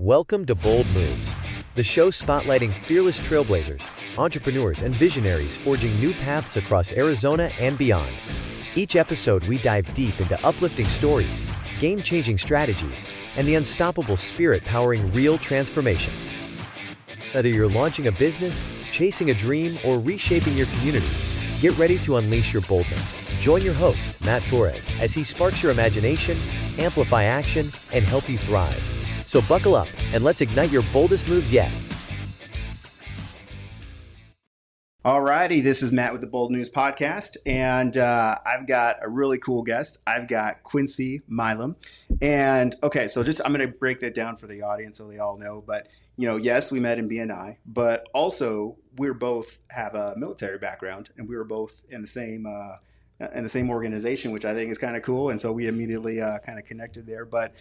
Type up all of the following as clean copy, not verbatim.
Welcome to Bold Moves, the show spotlighting fearless trailblazers, entrepreneurs, and visionaries forging new paths across Arizona and beyond. Each episode, we dive deep into uplifting stories, game-changing strategies, and the unstoppable spirit powering real transformation. Whether you're launching a business, chasing a dream, or reshaping your community, get ready to unleash your boldness. Join your host, Mat Torres, as he sparks your imagination, amplify action, and help you thrive. So buckle up and let's ignite your boldest moves yet. Alrighty, this is Matt with the Bold News Podcast, and I've got a really cool guest. I've got Quincy Milam, and okay, so I'm going to break that down for the audience so they all know. But yes, we met in BNI, but also we're both have a military background, and we were both in the same organization, which I think is kind of cool. And so we immediately kind of connected there. But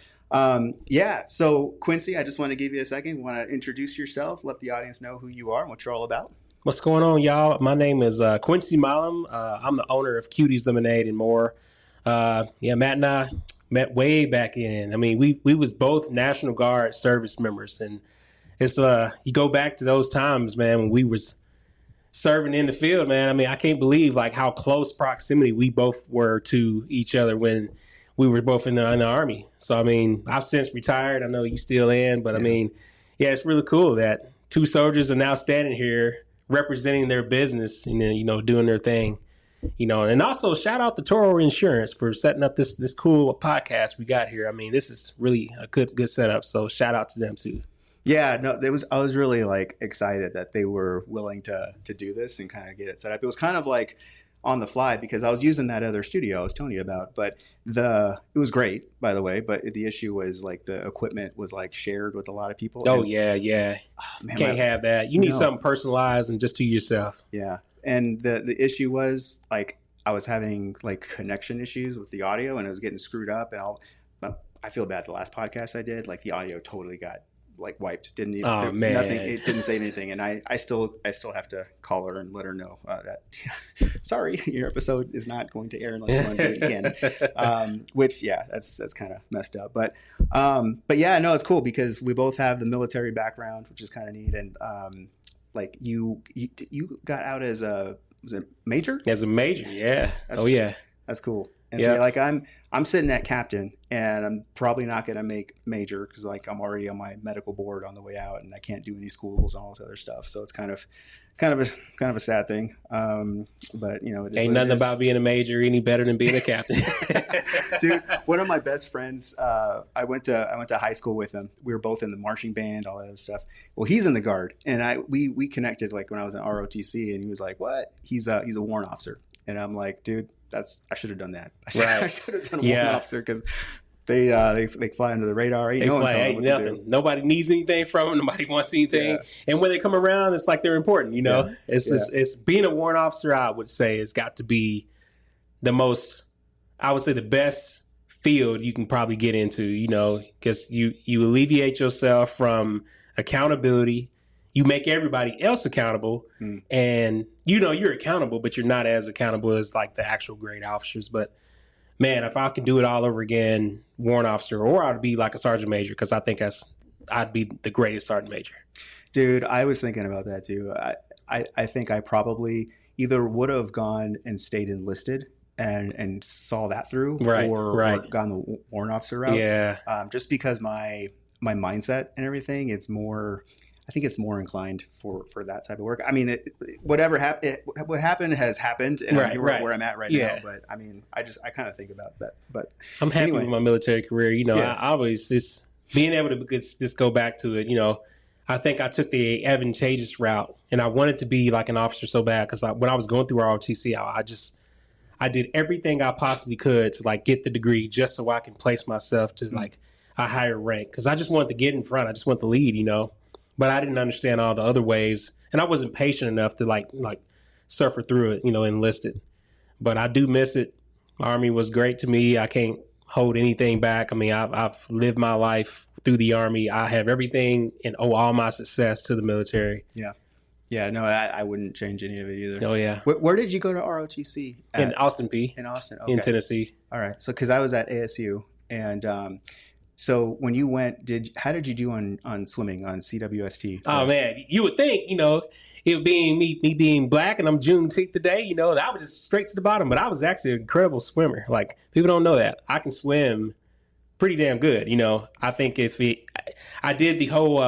so Quincy, I just want to give you a second. You want to introduce yourself, let the audience know who you are and what you're all about. What's going on, y'all? My name is Quincy Milam. I'm the owner of Cuties Lemonade and More. Matt and I met way back in. I mean, we was both National Guard service members, and it's you go back to those times, man, when we was serving in the field, man. I mean, I can't believe like how close proximity we both were to each other when we were both in the Army. So, I mean, I've since retired. I know you still in, but I mean, yeah, it's really cool that two soldiers are now standing here representing their business and, doing their thing, and also shout out to Toro Insurance for setting up this cool podcast we got here. I mean, this is really a good setup. So shout out to them too. Yeah, no, I was really like excited that they were willing to do this and kind of get it set up. It was kind of like on the fly because I was using that other studio I was telling you about, but it was great, by the way. But the issue was like the equipment was like shared with a lot of people. Oh, yeah. Oh, man, can't have that. You need something personalized and just to yourself. Yeah. And the issue was like I was having like connection issues with the audio and it was getting screwed up. And I feel bad. The last podcast I did, like the audio totally got like wiped. Didn't even nothing. It didn't say anything, and I still have to call her and let her know that sorry, your episode is not going to air unless you want to do it again. Which that's kind of messed up. But yeah, no, it's cool because we both have the military background, which is kind of neat. And like you got out as was it major? As a major, yeah. That's cool. And so like I'm sitting at captain and I'm probably not going to make major because like I'm already on my medical board on the way out and I can't do any schools and all this other stuff. So it's kind of a sad thing. But it ain't nothing about being a major any better than being a captain. Dude, one of my best friends, I went to high school with him. We were both in the marching band, all that other stuff. Well, he's in the Guard, and we connected like when I was in ROTC, and he was like, "What? He's a warrant officer," and I'm like, "Dude, I should have done that. I should have done a warrant officer because they fly under the radar. Ain't Nobody needs anything from them. Nobody wants anything. Yeah. And when they come around, it's like they're important. It's being a warrant officer. I would say has got to be the best field you can probably get into. Because you alleviate yourself from accountability. You make everybody else accountable, and you're accountable, but you're not as accountable as like the actual grade officers. But man, if I could do it all over again, warrant officer, or I'd be like a sergeant major, because I think I'd be the greatest sergeant major. Dude, I was thinking about that too. I think I probably either would have gone and stayed enlisted and saw that through, or gone the warrant officer route. Yeah, just because my mindset and everything, I think it's more inclined for that type of work. I mean, what happened has happened, and I'm here where I'm at right now. But I mean, I kind of think about that. But I'm happy with my military career. I always just being able to just go back to it. I think I took the advantageous route, and I wanted to be like an officer so bad because when I was going through ROTC, I did everything I possibly could to like get the degree just so I can place myself to like a higher rank because I just wanted to get in front. I just wanted to lead. But I didn't understand all the other ways, and I wasn't patient enough to like suffer through it, enlisted. But I do miss it. Army was great to me. I can't hold anything back. I mean, I've lived my life through the Army. I have everything and owe all my success to the military. Yeah. No, I wouldn't change any of it either. Oh yeah. Where did you go to ROTC? In Austin, P. In Austin, okay. In Tennessee. All right. So because I was at ASU, and So when you went, how did you do on swimming on CWST? Oh man, you would think, it being me being black and I'm Juneteenth today, that I was just straight to the bottom. But I was actually an incredible swimmer. Like, people don't know that. I can swim pretty damn good. I think I did the whole,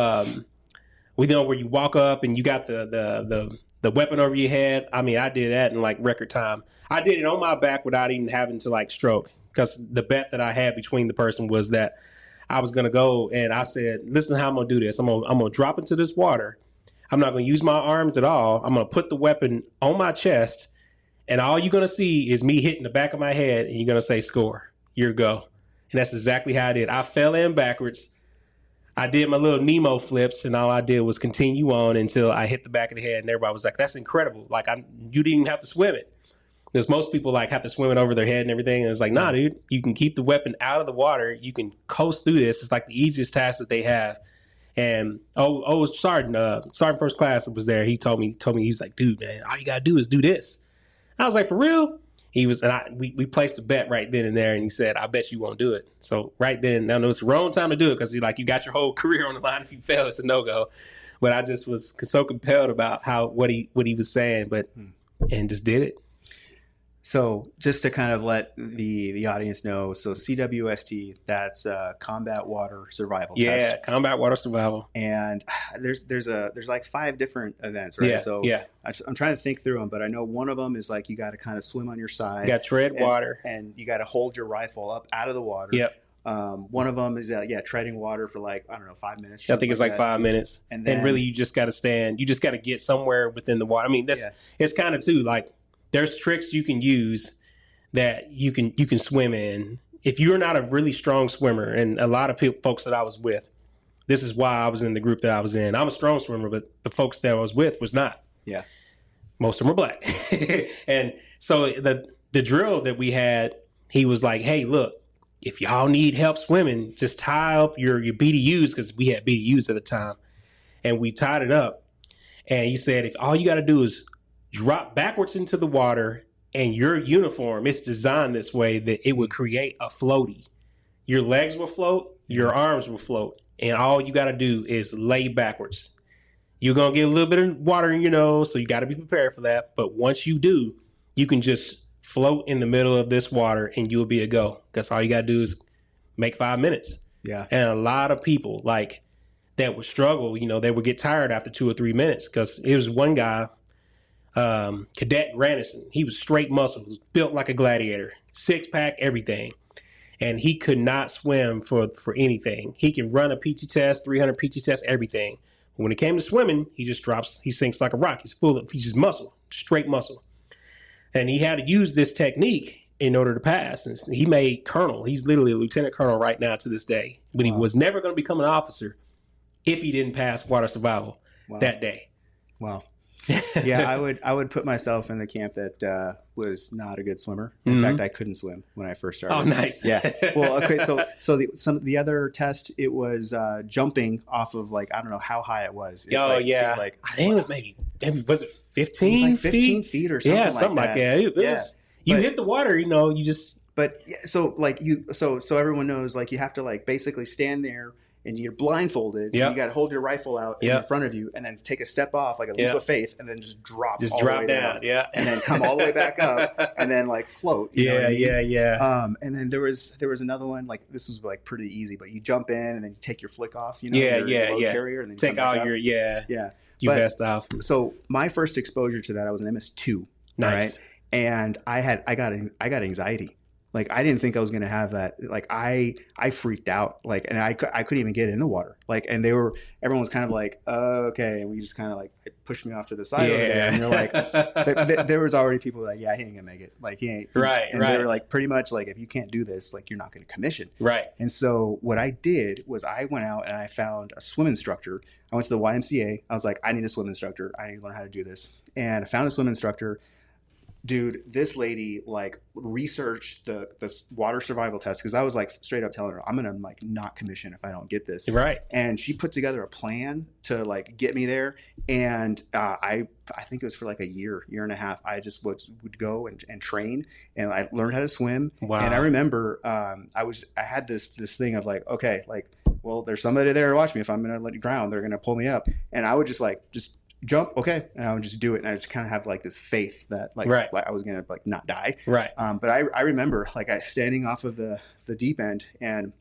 where you walk up and you got the weapon over your head. I mean, I did that in like record time. I did it on my back without even having to like stroke, because the bet that I had between the person was that I was going to go, and I said, listen how I'm going to do this. I'm going to drop into this water. I'm not going to use my arms at all. I'm going to put the weapon on my chest, and all you're going to see is me hitting the back of my head, and you're going to say, score, your go. And that's exactly how I did. I fell in backwards. I did my little Nemo flips, and all I did was continue on until I hit the back of the head, and everybody was like, that's incredible. Like, you didn't even have to swim it. Because most people like have to swim it over their head and everything. And it's like, nah, dude, you can keep the weapon out of the water. You can coast through this. It's like the easiest task that they have. And Sergeant First Class was there. He told me, he's like, dude, man, all you gotta do is do this. I was like, for real? He was, and we placed a bet right then and there. And he said, I bet you won't do it. So right then, I know it's the wrong time to do it, because you got your whole career on the line. If you fail, it's a no-go. But I just was so compelled about what he was saying, and just did it. So just to kind of let the audience know, so CWST, that's combat water survival test. Yeah, combat water survival. And there's like 5 different events, right? Yeah. I'm trying to think through them, but I know one of them is like you got to kind of swim on your side. You got to tread water. And you got to hold your rifle up out of the water. Yep. One of them is treading water for like, I don't know, 5 minutes. I think it's like 5 minutes. And really you just got to stand. You just got to get somewhere within the water. I mean, it's kind of too, like, there's tricks you can use that you can swim in. If you're not a really strong swimmer, and a lot of folks that I was with, this is why I was in the group that I was in. I'm a strong swimmer, but the folks that I was with was not. Yeah. Most of them were black. And so the drill that we had, he was like, hey, look, if y'all need help swimming, just tie up your BDUs, because we had BDUs at the time. And we tied it up. And he said, if all you got to do is drop backwards into the water, and your uniform is designed this way that it would create a floaty. Your legs will float, your arms will float, and all you got to do is lay backwards. You're going to get a little bit of water in your nose, so you got to be prepared for that. But once you do, you can just float in the middle of this water and you'll be a go. Because all you got to do is make 5 minutes. Yeah. And a lot of people that would struggle, they would get tired after 2 or 3 minutes, because it was one guy, Cadet Granison. He was straight muscle, was built like a gladiator, 6-pack, everything. And he could not swim for anything. He can run a PT test, 300 PT test, everything. But when it came to swimming, he sinks like a rock. He's just muscle, straight muscle. And he had to use this technique in order to pass. And he made colonel. He's literally a lieutenant colonel right now to this day. But He was never going to become an officer if he didn't pass water survival that day. Wow. Yeah, I would put myself in the camp that was not a good swimmer. In fact, I couldn't swim when I first started. Oh, nice. Yeah. Well, okay. So the other test, it was jumping off of, like, I don't know how high it was. I think it was maybe was it 15? It was like 15 feet or something. Yeah, something like that. It was, you hit the water, you just. But so everyone knows, like, you have to, like, basically stand there. And you're blindfolded. Yep. You got to hold your rifle out in front of you, and then take a step off, like a leap of faith, and then just drop the way down. Yeah, and then come all the way back up, and then like float. You know what I mean? Yeah. And then there was another one, like, this was like pretty easy, but you jump in and then you take your flick off. Your load carrier, and then take all your best off. So my first exposure to that, I was an MS2. Nice. Right? And I got anxiety. Like, I didn't think I was going to have that. Like, I freaked out. Like, and I couldn't even get in the water. Like, and everyone was kind of like, okay. And we just kind of like pushed me off to the side over there. And they're like, there was already people like, yeah, he ain't going to make it. Like, he ain't. Right. They were like, pretty much like, if you can't do this, like, you're not going to commission. Right. And so what I did was I went out and I found a swim instructor. I went to the YMCA. I was like, I need a swim instructor. I need to learn how to do this. And I found a swim instructor. dude, this lady like researched the water survival test, because I was like straight up telling her I'm gonna like not commission if I don't get this. Right. And she put together a plan to like get me there. And I think it was for like a year and a half. I just would go and train, and I learned how to swim. Wow. And I remember I had this thing of like, okay, like, well, there's somebody there to watch me. If I'm gonna let you drown, they're gonna pull me up. And I would just jump, okay, and I would just do it, and I just kind of have like this faith that like, right. like I was gonna like not die. Right. But I remember like I standing off of the deep end, and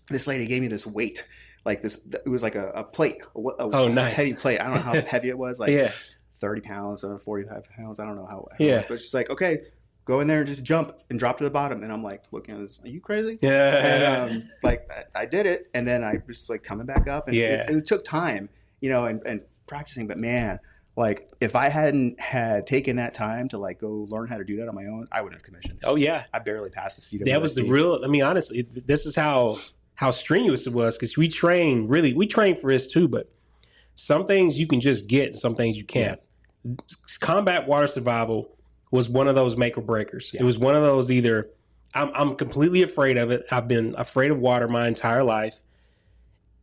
this lady gave me this weight, like this. It was like a plate, nice. heavy plate. I don't know how heavy it was, like yeah. 30 pounds or 45 pounds. I don't know how yeah. it was, but she's like, okay, go in there and just jump and drop to the bottom. And I'm like, looking at this, are you crazy? Yeah. And like I did it, and then I was like coming back up, and it took time, you know, and practicing. But man, like if I hadn't had taken that time to like go learn how to do that on my own, I wouldn't have commissioned. Oh yeah. I barely passed the CWST. That was the real, I mean, honestly, this is how strenuous it was, because we train for this too, but some things you can just get and some things you can't. Yeah. Combat water survival was one of those make or breakers. Yeah. It was one of those either I'm completely afraid of it. I've been afraid of water my entire life.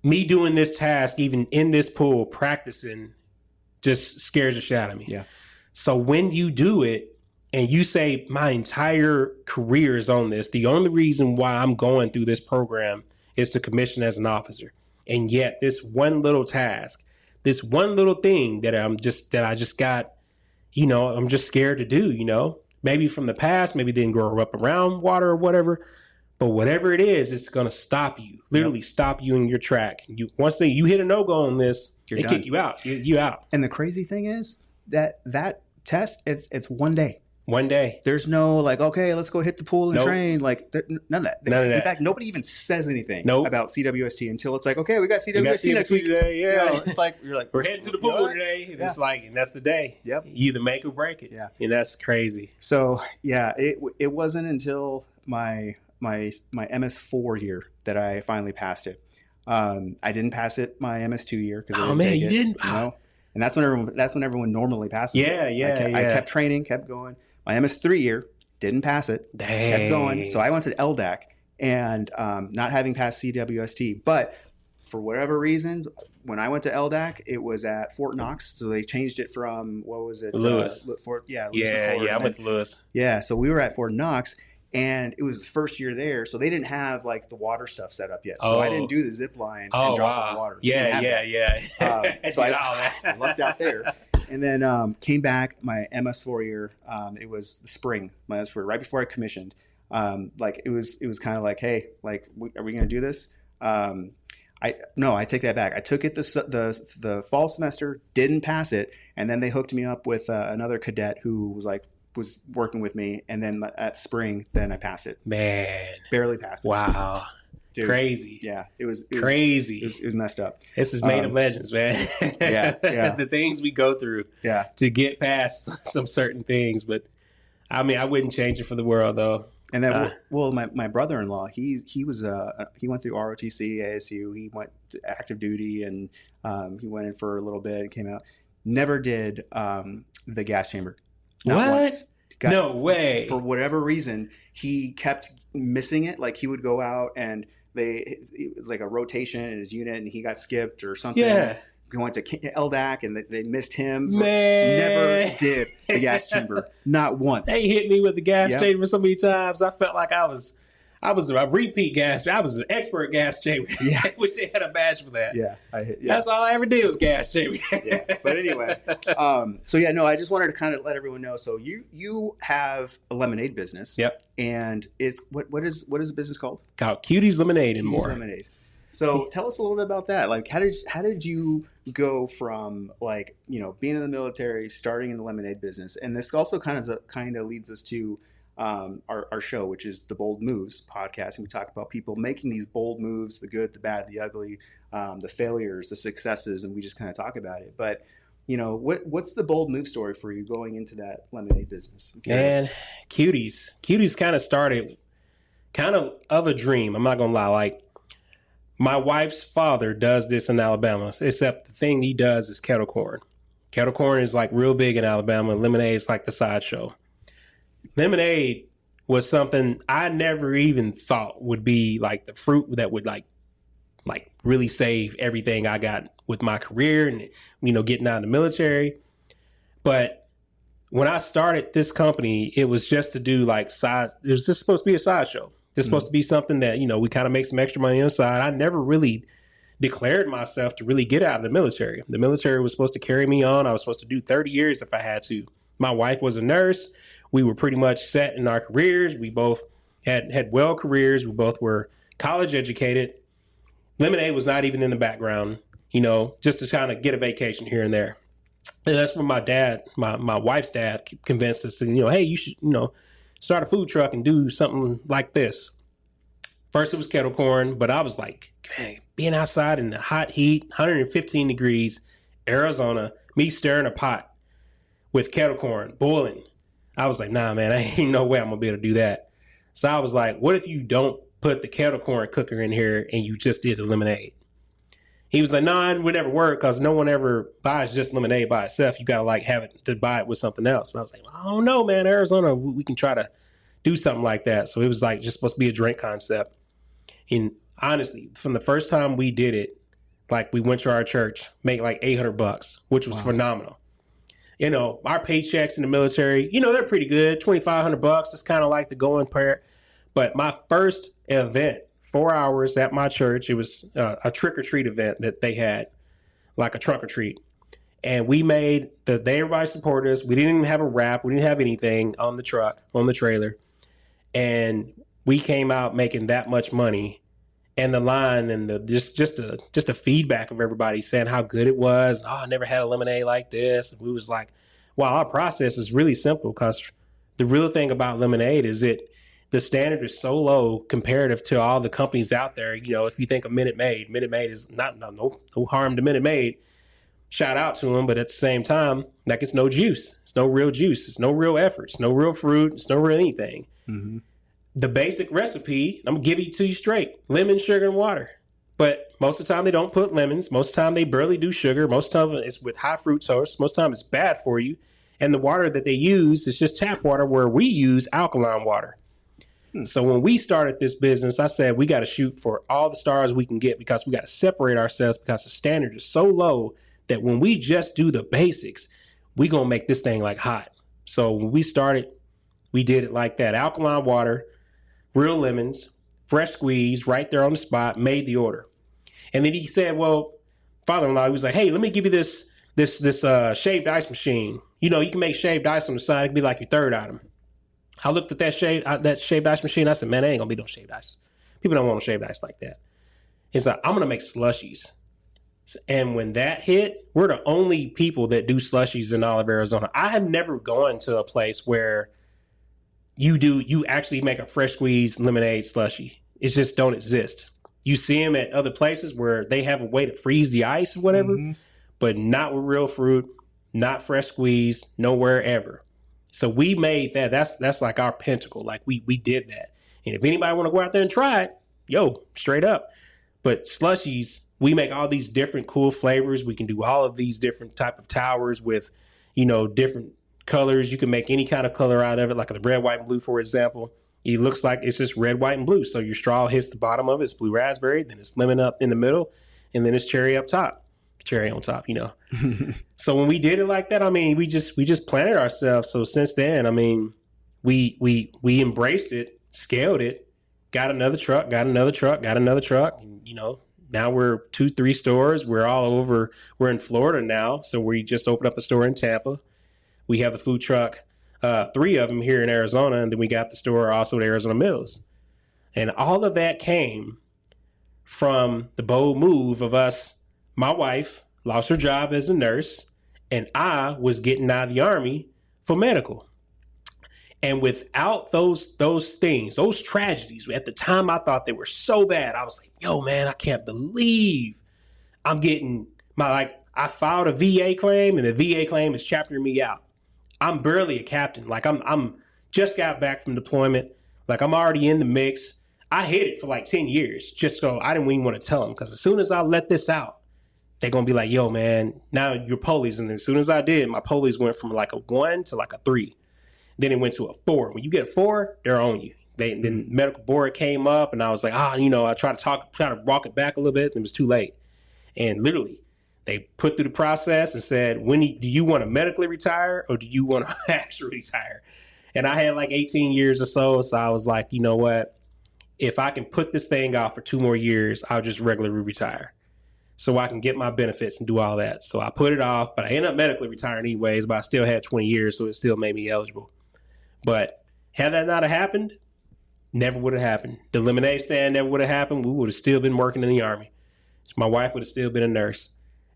Me doing this task, even in this pool, practicing, just scares the shit out of me. Yeah. So when you do it and you say, my entire career is on this, the only reason why I'm going through this program is to commission as an officer. And yet this one little task, this one little thing that I just got, you know, I'm just scared to do, you know, maybe from the past, maybe didn't grow up around water or whatever. But whatever it is, it's going to stop you, literally stop you in your track. Once you hit a no-go on this, they kick you out. You out. And the crazy thing is that test, it's 1 day. 1 day. There's no like, okay, let's go hit the pool and train. Like none of that. In fact, nobody even says anything about CWST until it's like, okay, we got CWST next week. Today. Yeah. You know, it's like, you're like, we're heading to the pool today. And it's like, and that's the day. Yep. You either make or break it. Yeah. And that's crazy. So yeah, it wasn't until my MS4 year that I finally passed it. I didn't pass it my MS2 year because I didn't take it. Didn't? You know? And that's when everyone normally passes. Yeah, it. I kept training, kept going. My MS3 year didn't pass it. Dang. Kept going. So I went to LDAC, and not having passed CWST, but for whatever reason, when I went to LDAC, it was at Fort Knox. So they changed it from, what was it? Lewis. Lewis McCord. I'm with Lewis. Yeah. So we were at Fort Knox. And it was the first year there, so they didn't have like the water stuff set up yet. So I didn't do the zip line and drop in the water. So I lucked out there. And then came back my MS4 year. It was the spring, my MS4, right before I commissioned. Like it was kind of like, hey, like, are we going to do this? I take that back. I took it the fall semester, didn't pass it, and then they hooked me up with another cadet who was working with me, and then at spring, then I passed it. Man, barely passed it. Wow, dude. Crazy. Yeah, it was crazy. It was messed up. This is made of legends, man. Yeah. The things we go through, to get past some certain things. But I mean, I wouldn't change it for the world, though. And then, my brother-in-law, he went through ROTC, ASU. He went to active duty, and he went in for a little bit and came out. Never did the gas chamber. Not once. No way. For whatever reason, he kept missing it. Like he would go out and it was like a rotation in his unit, and he got skipped or something. Yeah. He went to LDAC and they missed him. Man. Never did the gas chamber. Not once. They hit me with the gas chamber so many times. I felt like I was a repeat gas. I was an expert gas chamber. Yeah. Which they had a badge for that. Yeah. That's all I ever did was gas chamber. Yeah. But anyway, I just wanted to kind of let everyone know. So you have a lemonade business. Yep. And it's what is the business called? Called Cuties Lemonade and More. Lemonade. So tell us a little bit about that. Like, how did you go from like, you know, being in the military, starting in the lemonade business? And this also kind of leads us to our show, which is the Bold Moves podcast. And we talk about people making these bold moves, the good, the bad, the ugly, the failures, the successes, and we just kind of talk about it. But, you know, what's the bold move story for you going into that lemonade business? Man, Cuties kind of started kind of a dream. I'm not going to lie. Like, my wife's father does this in Alabama, except the thing he does is kettle corn. Kettle corn is like real big in Alabama. Lemonade is like the sideshow. lemonade was something I never even thought would be like the fruit that would like really save everything I got with my career and, getting out of the military. But when I started this company, it was just to do it was just supposed to be a sideshow. It's supposed to be something that, we kind of make some extra money inside. I never really declared myself to really get out of the military. The military was supposed to carry me on. I was supposed to do 30 years if I had to. My wife was a nurse. We were pretty much set in our careers. We both had well careers. We both were college educated. Lemonade was not even in the background, just to kind of get a vacation here and there. And that's when my dad, my wife's dad, convinced us to, hey, you should, start a food truck and do something like this. First, it was kettle corn, but I was like, man, being outside in the hot heat, 115 degrees, Arizona, me stirring a pot with kettle corn, boiling. I was like, nah, man, I ain't no way I'm going to be able to do that. So I was like, what if you don't put the kettle corn cooker in here and you just did the lemonade? He was like, no, it would never work because no one ever buys just lemonade by itself. You got to have it to buy it with something else. And I was like, I don't know, man, Arizona, we can try to do something like that. So it was like just supposed to be a drink concept. And honestly, from the first time we did it, we went to our church, made like $800, which was phenomenal. Our paychecks in the military, they're pretty good. $2,500. It's kind of like the going pair. But my first event, 4 hours at my church, it was a trick or treat event that they had, like a trunk or treat. And we made everybody supported us. We didn't even have a wrap. We didn't have anything on the truck, on the trailer. And we came out making that much money. And the line and just a feedback of everybody saying how good it was. Oh, I never had a lemonade like this. And we was like, wow, our process is really simple because the real thing about lemonade is the standard is so low comparative to all the companies out there. If you think of Minute Maid is no harm to Minute Maid. Shout out to them, but at the same time, it's no juice. It's no real juice. It's no real effort. It's no real fruit. It's no real anything. Mm-hmm. The basic recipe, I'm going to give it to you straight. Lemon, sugar, and water. But most of the time they don't put lemons. Most of the time they barely do sugar. Most of the time it's with high fructose. Most of the time it's bad for you. And the water that they use is just tap water where we use alkaline water. So when we started this business, I said we got to shoot for all the stars we can get because we got to separate ourselves because the standard is so low that when we just do the basics, we going to make this thing hot. So when we started, we did it like that. Alkaline water, real lemons, fresh squeeze right there on the spot, made the order. And then he said, well, father-in-law, he was like, hey, let me give you this shaved ice machine. You can make shaved ice on the side. It could be like your third item. I looked at that shaved ice machine. I said, man, there ain't going to be no shaved ice. People don't want no shaved ice like that. He's like, I'm going to make slushies. And when that hit, we're the only people that do slushies in all of Arizona. I have never gone to a place where you actually make a fresh squeezed lemonade slushie. It just don't exist. You see them at other places where they have a way to freeze the ice or whatever, but not with real fruit, not fresh squeezed, nowhere ever. So we made that. That's like our pinnacle. We did that. And if anybody want to go out there and try it, straight up. But slushies, we make all these different cool flavors. We can do all of these different type of towers with, different colors. You can make any kind of color out of it, like the red, white, and blue, for example. It looks like it's just red, white, and blue. So your straw hits the bottom of it. It's blue raspberry. Then it's lemon up in the middle. And then it's cherry up top. Cherry on top, So when we did it like that, we just planted ourselves. So since then, we embraced it, scaled it, got another truck. And, now we're 2-3 stores. We're all over. We're in Florida now. So we just opened up a store in Tampa. We have a food truck, 3 of them here in Arizona. And then we got the store also at Arizona Mills. And all of that came from the bold move of us. My wife lost her job as a nurse, and I was getting out of the Army for medical. And without those things, those tragedies, at the time I thought they were so bad. I was like, yo, man, I can't believe I'm getting I filed a VA claim, and the VA claim is chaptering me out. I'm barely a captain. I'm just got back from deployment. I'm already in the mix. I hid it for 10 years just so I didn't even want to tell them, because as soon as I let this out, they're going to be like, yo, man, now you're police. And as soon as I did, my police went from a 1 to a 3. Then it went to a 4. When you get a 4, they're on you. Then medical board came up, and I was like, I tried to walk it back a little bit, and it was too late. And literally, they put through the process and said, do you want to medically retire or do you want to actually retire? And I had like 18 years or so I was like, you know what? If I can put this thing off for 2 more years, I'll just regularly retire so I can get my benefits and do all that. So I put it off, but I ended up medically retiring anyways, but I still had 20 years, so it still made me eligible. But had that not have happened, never would have happened. The lemonade stand never would have happened. We would have still been working in the Army. My wife would have still been a nurse.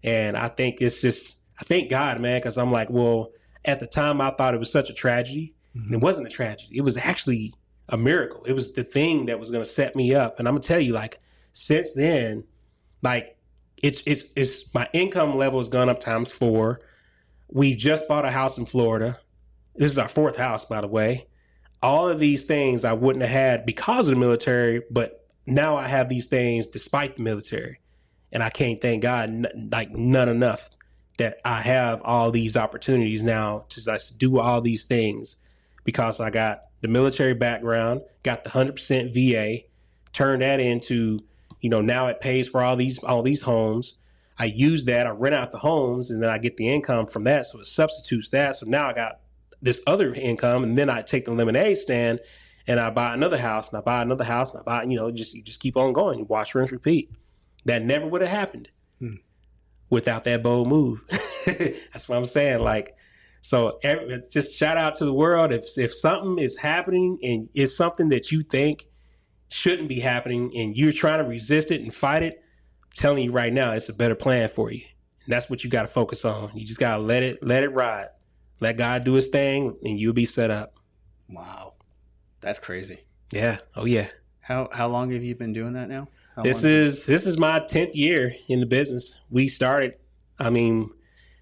And I think I thank God, man, because I'm like, well, at the time I thought it was such a tragedy. And it wasn't a tragedy. It was actually a miracle. It was the thing that was going to set me up. And I'm going to tell you, like, since then, like, it's my income level has gone up times 4. We just bought a house in Florida. This is our 4th house, by the way. All of these things I wouldn't have had because of the military, but now I have these things despite the military. And I can't thank God, none enough that I have all these opportunities now to just do all these things because I got the military background, got the 100% VA, turned that into, now it pays for all these homes. I use that, I rent out the homes, and then I get the income from that. So it substitutes that. So now I got this other income, and then I take the lemonade stand and I buy another house, and I buy another house, and I buy, you just keep on going. You wash, rinse, repeat. That never would have happened without that bold move. That's what I'm saying. Like, so just shout out to the world. If something is happening and it's something that you think shouldn't be happening and you're trying to resist it and fight it, I'm telling you right now, it's a better plan for you. And that's what you got to focus on. You just got to let it ride. Let God do his thing and you'll be set up. Wow. That's crazy. Yeah. Oh yeah. How long have you been doing that now? This is my 10th year in the business. We started in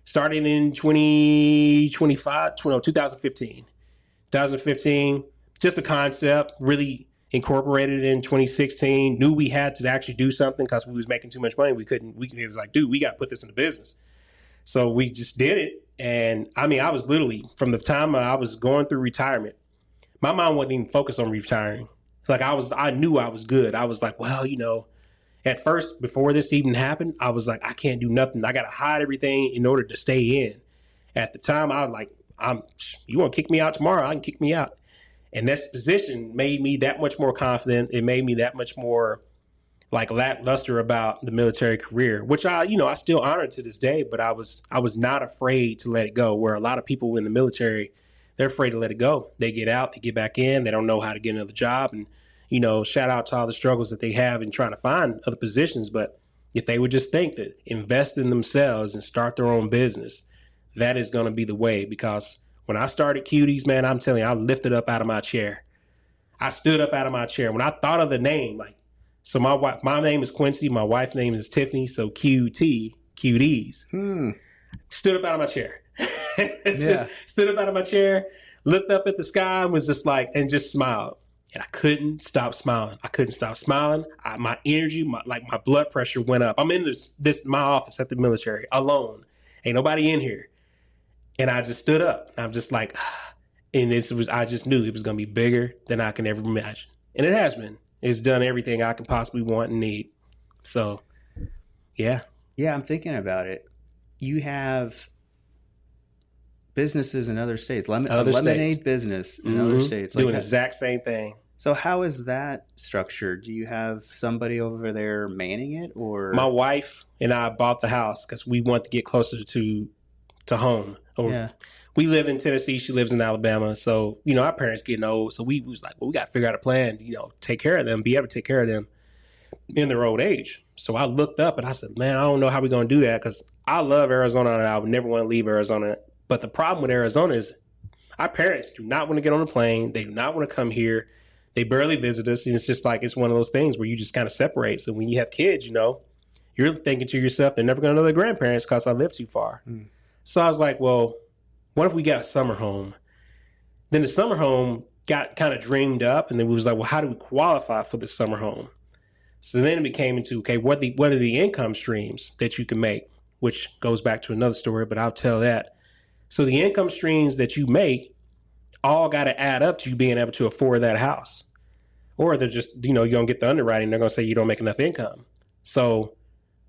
2015. 2015, just a concept, really incorporated in 2016. Knew we had to actually do something because we was making too much money. It was like, dude, we got to put this in the business. So we just did it. And I mean, I was literally, from the time I was going through retirement, my mind wasn't even focused on retiring. Like I knew I was good. I was like, well, at first, before this even happened, I was like, I can't do nothing. I got to hide everything in order to stay in. At the time, I was like, you want to kick me out tomorrow? I can kick me out. And this position made me that much more confident. It made me that much more like lackluster about the military career, which I still honor to this day, but I was not afraid to let it go, where a lot of people in the military, they're afraid to let it go. They get out, they get back in, they don't know how to get another job. And, shout out to all the struggles that they have in trying to find other positions. But if they would just think that invest in themselves and start their own business, that is going to be the way. Because when I started Cuties, man, I'm telling you, I lifted up out of my chair. I stood up out of my chair. When I thought of the name, so my name is Quincy, my wife's name is Tiffany, so QT, Cuties. Stood up out of my chair. Stood up out of my chair, looked up at the sky, and was just like, and just smiled. And I couldn't stop smiling. My energy, my blood pressure went up. I'm in my office at the military alone. Ain't nobody in here. And I just stood up. I'm just like, and I just knew it was going to be bigger than I can ever imagine. And it has been. It's done everything I can possibly want and need. So, yeah. Yeah, I'm thinking about it. You have businesses in other states, lemonade business in other states. Doing the exact same thing. So how is that structured? Do you have somebody over there manning it, or? My wife and I bought the house because we want to get closer to home. Yeah. We live in Tennessee. She lives in Alabama. So, our parents getting old. So we was like, well, we got to figure out a plan, take care of them, be able to take care of them in their old age. So I looked up and I said, man, I don't know how we're going to do that because I love Arizona and I would never want to leave Arizona. But the problem with Arizona is our parents do not want to get on a plane. They do not want to come here. They barely visit us. And it's just like, it's one of those things where you just kind of separate. So when you have kids, you're thinking to yourself, they're never going to know their grandparents because I live too far. So I was like, well, what if we got a summer home? Then the summer home got kind of dreamed up. And then we was like, well, how do we qualify for the summer home? So then it became into, okay, what are the income streams that you can make? Which goes back to another story, but I'll tell that. So the income streams that you make all got to add up to you being able to afford that house. Or they're just, you don't get the underwriting. They're going to say you don't make enough income. So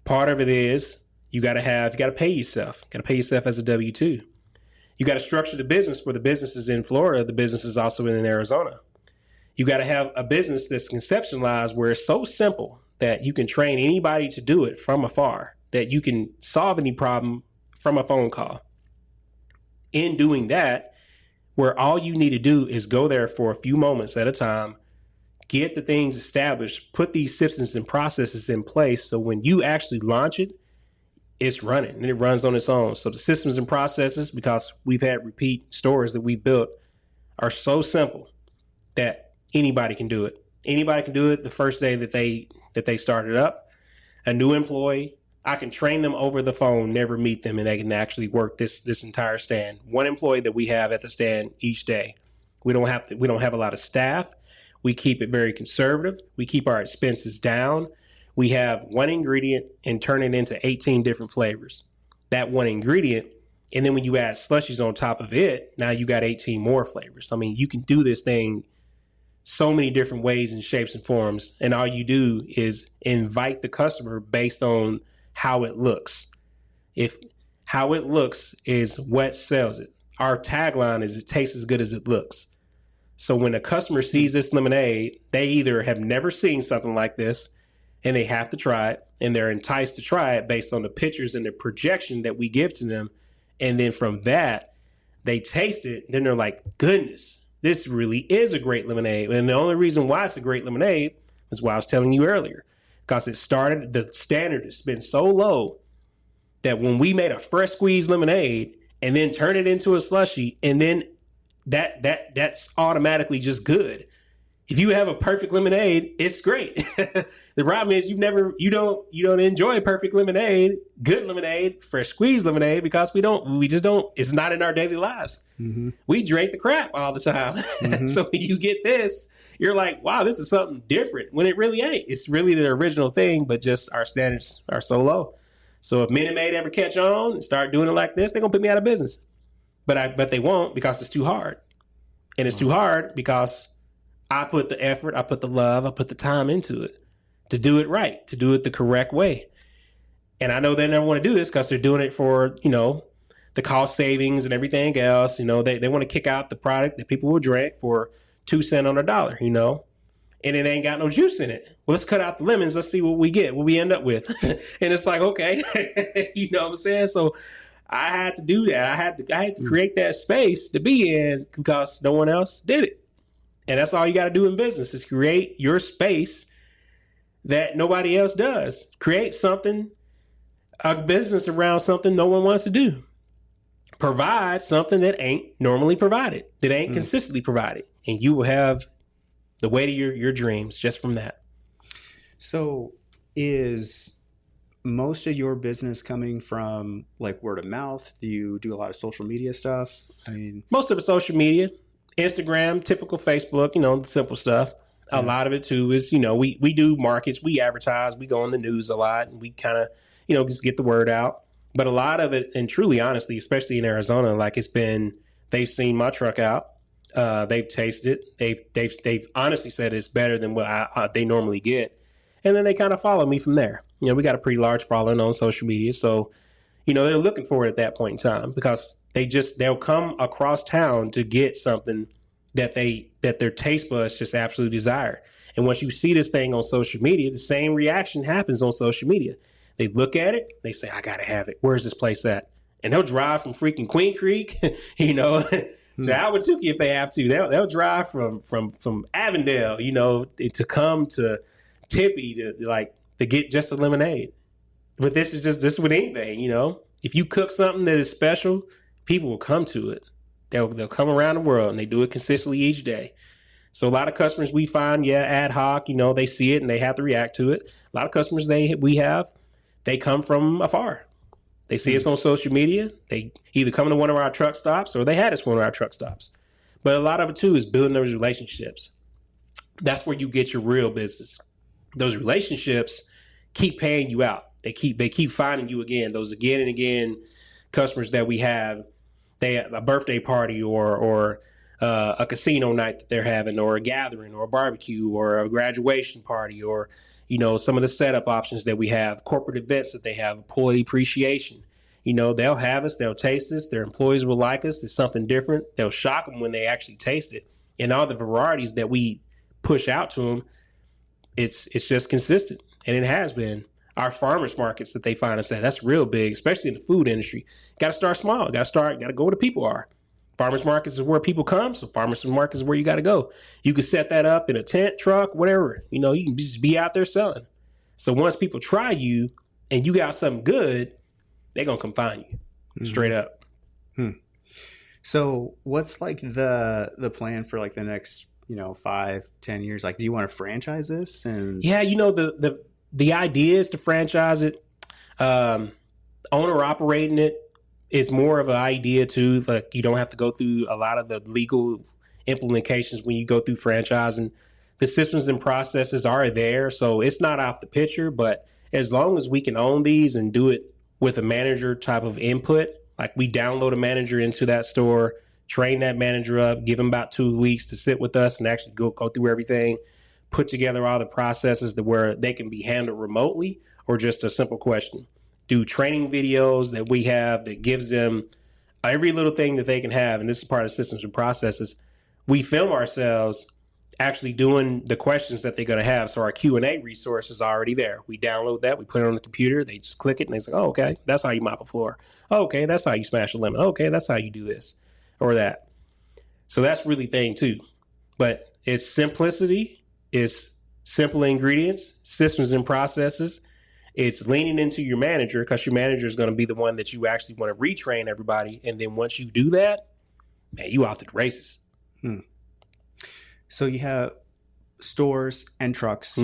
part of it is you got to pay yourself. You got to pay yourself as a W-2. You got to structure the business where the business is in Florida. The business is also in Arizona. You got to have a business that's conceptualized where it's so simple that you can train anybody to do it from afar, that you can solve any problem from a phone call. In doing that, where all you need to do is go there for a few moments at a time, get the things established, put these systems and processes in place so when you actually launch it, it's running and it runs on its own. So the systems and processes, because we've had repeat stores that we built, are so simple that anybody can do it. Anybody can do it the first day that they started up. A new employee, I can train them over the phone, never meet them, and they can actually work this entire stand. One employee that we have at the stand each day. We don't have a lot of staff. We keep it very conservative. We keep our expenses down. We have one ingredient and turn it into 18 different flavors. That one ingredient, and then when you add slushies on top of it, now you got 18 more flavors. I mean, you can do this thing so many different ways and shapes and forms, and all you do is invite the customer based on how it looks. If how it looks is what sells it. Our tagline is it tastes as good as it looks. So when a customer sees this lemonade, they either have never seen something like this and they have to try it, and they're enticed to try it based on the pictures and the projection that we give to them. And then from that, they taste it. Then they're like, goodness, this really is a great lemonade. And the only reason why it's a great lemonade is what I was telling you earlier, because the standard has been so low that when we made a fresh squeezed lemonade and then turn it into a slushie, and then that's automatically just good. If you have a perfect lemonade, it's great. The problem is you don't enjoy perfect lemonade, good lemonade, fresh squeezed lemonade, because we just don't, it's not in our daily lives. Mm-hmm. We drink the crap all the time. Mm-hmm. So when you get this, you're like, wow, this is something different, when it really ain't. It's really the original thing, but just our standards are so low. So if Minute Maid ever catch on and start doing it like this, they're gonna put me out of business. But they won't, because it's too hard. And it's too hard because I put the effort, I put the love, I put the time into it to do it right, to do it the correct way. And I know they never want to do this because they're doing it for, the cost savings and everything else. They want to kick out the product that people will drink for 2 cents on a dollar, and it ain't got no juice in it. Well, let's cut out the lemons. Let's see what we get, what we end up with. And it's like, okay, you know what I'm saying? So I had to do that. I had to create that space to be in because no one else did it. And that's all you got to do in business is create your space that nobody else does. Create something, a business around something no one wants to do. Provide something that ain't normally provided, that ain't consistently provided. And you will have the way to your dreams just from that. So is most of your business coming from like word of mouth? Do you do a lot of social media stuff? I mean, most of it's social media. Instagram, typical Facebook, the simple stuff. A lot of it too is, we do markets, we advertise, we go on the news a lot, and we kind of, just get the word out. But a lot of it, and truly, honestly, especially in Arizona, like they've seen my truck out, they've tasted it, they've honestly said it's better than what they normally get, and then they kind of follow me from there. We got a pretty large following on social media, so they're looking for it at that point in time because they'll come across town to get something that their taste buds just absolutely desire. And once you see this thing on social media, the same reaction happens on social media. They look at it, they say, I gotta have it. Where's this place at? And they'll drive from freaking Queen Creek, to Albuquerque if they have to. They'll drive from Avondale, to come to Tippy to get just a lemonade. But this is with anything, If you cook something that is special, people will come to it. They'll come around the world, and they do it consistently each day. So a lot of customers we find, ad hoc, they see it and they have to react to it. A lot of customers they come from afar. They see us on social media. They either come to one of our truck stops or they had us one of our truck stops. But a lot of it too is building those relationships. That's where you get your real business. Those relationships keep paying you out. They keep finding you again. Those again and again customers that we have, they have a birthday party or a casino night that they're having, or a gathering, or a barbecue, or a graduation party, or, some of the setup options that we have, corporate events that they have, employee appreciation. They'll have us, they'll taste us, their employees will like us. It's something different. They'll shock them when they actually taste it. And all the varieties that we push out to them, it's just consistent. And it has been. Our farmers markets that they find us at, that's real big, especially in the food industry. Got to start small. Got to go where the people are. Farmers markets is where people come, so farmers markets is where you got to go. You can set that up in a tent, truck, whatever. You can just be out there selling. So once people try you and you got something good, they're going to come find you straight up. So what's like the plan for like the next, 5-10 years? Like, do you want to franchise this? And yeah, the idea is to franchise it. Owner operating it is more of an idea too. Like, you don't have to go through a lot of the legal implications when you go through franchising. The systems and processes are there, so it's not off the picture. But as long as we can own these and do it with a manager type of input, like we download a manager into that store, train that manager up, give them about 2 weeks to sit with us and actually go through everything, put together all the processes to where they can be handled remotely, or just a simple question. Do training videos that we have that gives them every little thing that they can have. And this is part of systems and processes. We film ourselves actually doing the questions that they're going to have. So our Q&A resource is already there. We download that. We put it on the computer. They just click it and they say, oh, okay, that's how you mop a floor. Oh, okay, that's how you smash a lemon. Okay, that's how you do this or that. So that's really thing too. But it's simplicity. It's simple ingredients, systems and processes. It's leaning into your manager, because your manager is going to be the one that you actually want to retrain everybody. And then once you do that, man, you off to the races. So you have stores and trucks.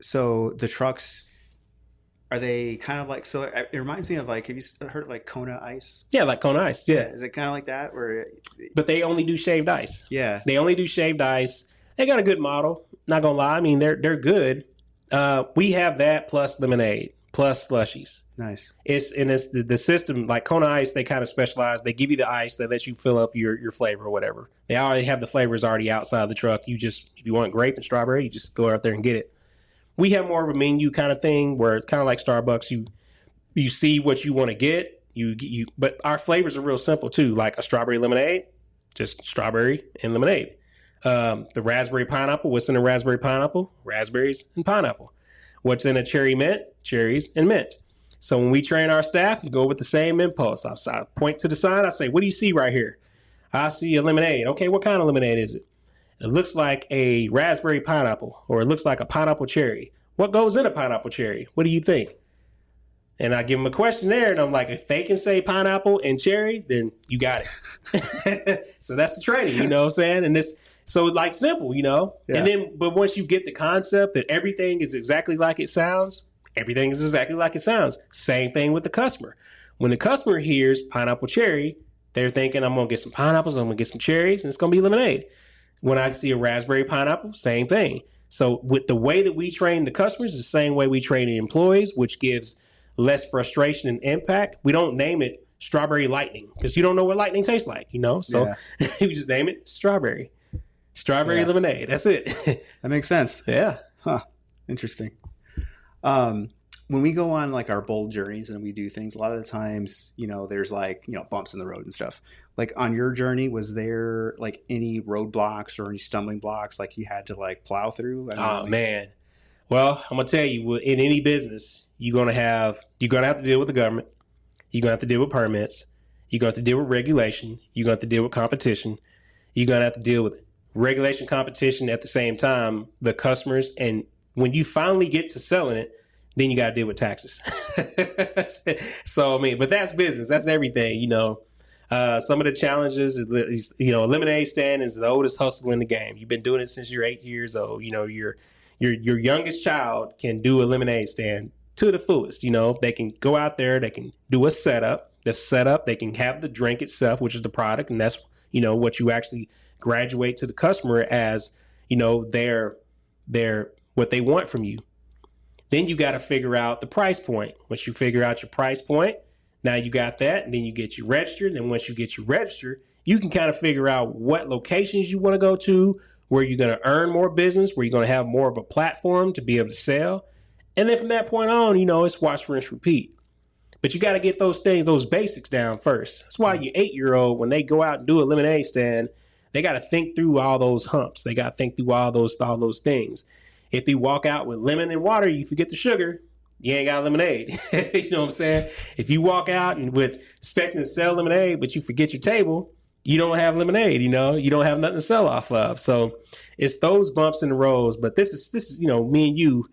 So the trucks, are they kind of like, so it reminds me of like, have you heard of like Kona Ice? Yeah, like Kona Ice. Yeah. Is it kind of like that? But they only do shaved ice. Yeah. They only do shaved ice. They got a good model. Not going to lie. I mean, they're good. We have that plus lemonade, plus slushies. Nice. It's the system, like Kona Ice, they kind of specialize. They give you the ice that lets you fill up your flavor or whatever. They already have the flavors already outside the truck. You just, if you want grape and strawberry, you just go out there and get it. We have more of a menu kind of thing where it's kind of like Starbucks. You see what you want to get. But our flavors are real simple too. Like a strawberry lemonade, just strawberry and lemonade. The raspberry pineapple, what's in a raspberry pineapple? Raspberries and pineapple. What's in a cherry mint? Cherries and mint. So when we train our staff, we go with the same impulse. I point to the sign. I say, what do you see right here? I see a lemonade. Okay, what kind of lemonade is it? It looks like a raspberry pineapple, or it looks like a pineapple cherry. What goes in a pineapple cherry? What do you think? And I give them a questionnaire, and I'm like, if they can say pineapple and cherry, then you got it. So that's the training, you know what I'm saying? And this, so like simple, Yeah. And then, but once you get the concept that everything is exactly like it sounds, everything is exactly like it sounds. Same thing with the customer. When the customer hears pineapple cherry, they're thinking, I'm going to get some pineapples, I'm going to get some cherries, and it's going to be lemonade. When I see a raspberry pineapple, same thing. So with the way that we train the customers, the same way we train the employees, which gives less frustration and impact. We don't name it strawberry lightning because you don't know what lightning tastes like, So we just name it strawberry lemonade. That's it. That makes sense. Yeah. Huh. Interesting. When we go on like our bold journeys and we do things, a lot of the times, there's like, bumps in the road and stuff. Like on your journey, was there like any roadblocks or any stumbling blocks like you had to like plow through? Man. Well, I'm going to tell you, in any business, you're going to have to deal with the government. You're going to have to deal with permits. You're going to have to deal with regulation. You're going to have to deal with competition. You're going to have to deal with regulation, competition at the same time, the customers. And when you finally get to selling it, then you got to deal with taxes. So, but that's business. That's everything, Some of the challenges is, a lemonade stand is the oldest hustle in the game. You've been doing it since you're 8 years old. Your youngest child can do a lemonade stand to the fullest. They can go out there, they can do a setup. The setup, they can have the drink itself, which is the product. And that's, what you actually graduate to the customer as, their what they want from you. Then you got to figure out the price point. Once you figure out your price point, now you got that, and then you get you registered. And once you get you registered, you can kind of figure out what locations you want to go to, where you're going to earn more business, where you're going to have more of a platform to be able to sell. And then from that point on, it's wash, rinse, repeat. But you got to get those things, those basics down first. That's why your 8-year-old, when they go out and do a lemonade stand, they got to think through all those humps. They got to think through all those things. If they walk out with lemon and water, you forget the sugar, you ain't got lemonade. You know what I'm saying? If you walk out and with expecting to sell lemonade, but you forget your table, you don't have lemonade, you don't have nothing to sell off of. So it's those bumps in the roads. But this is, me and you,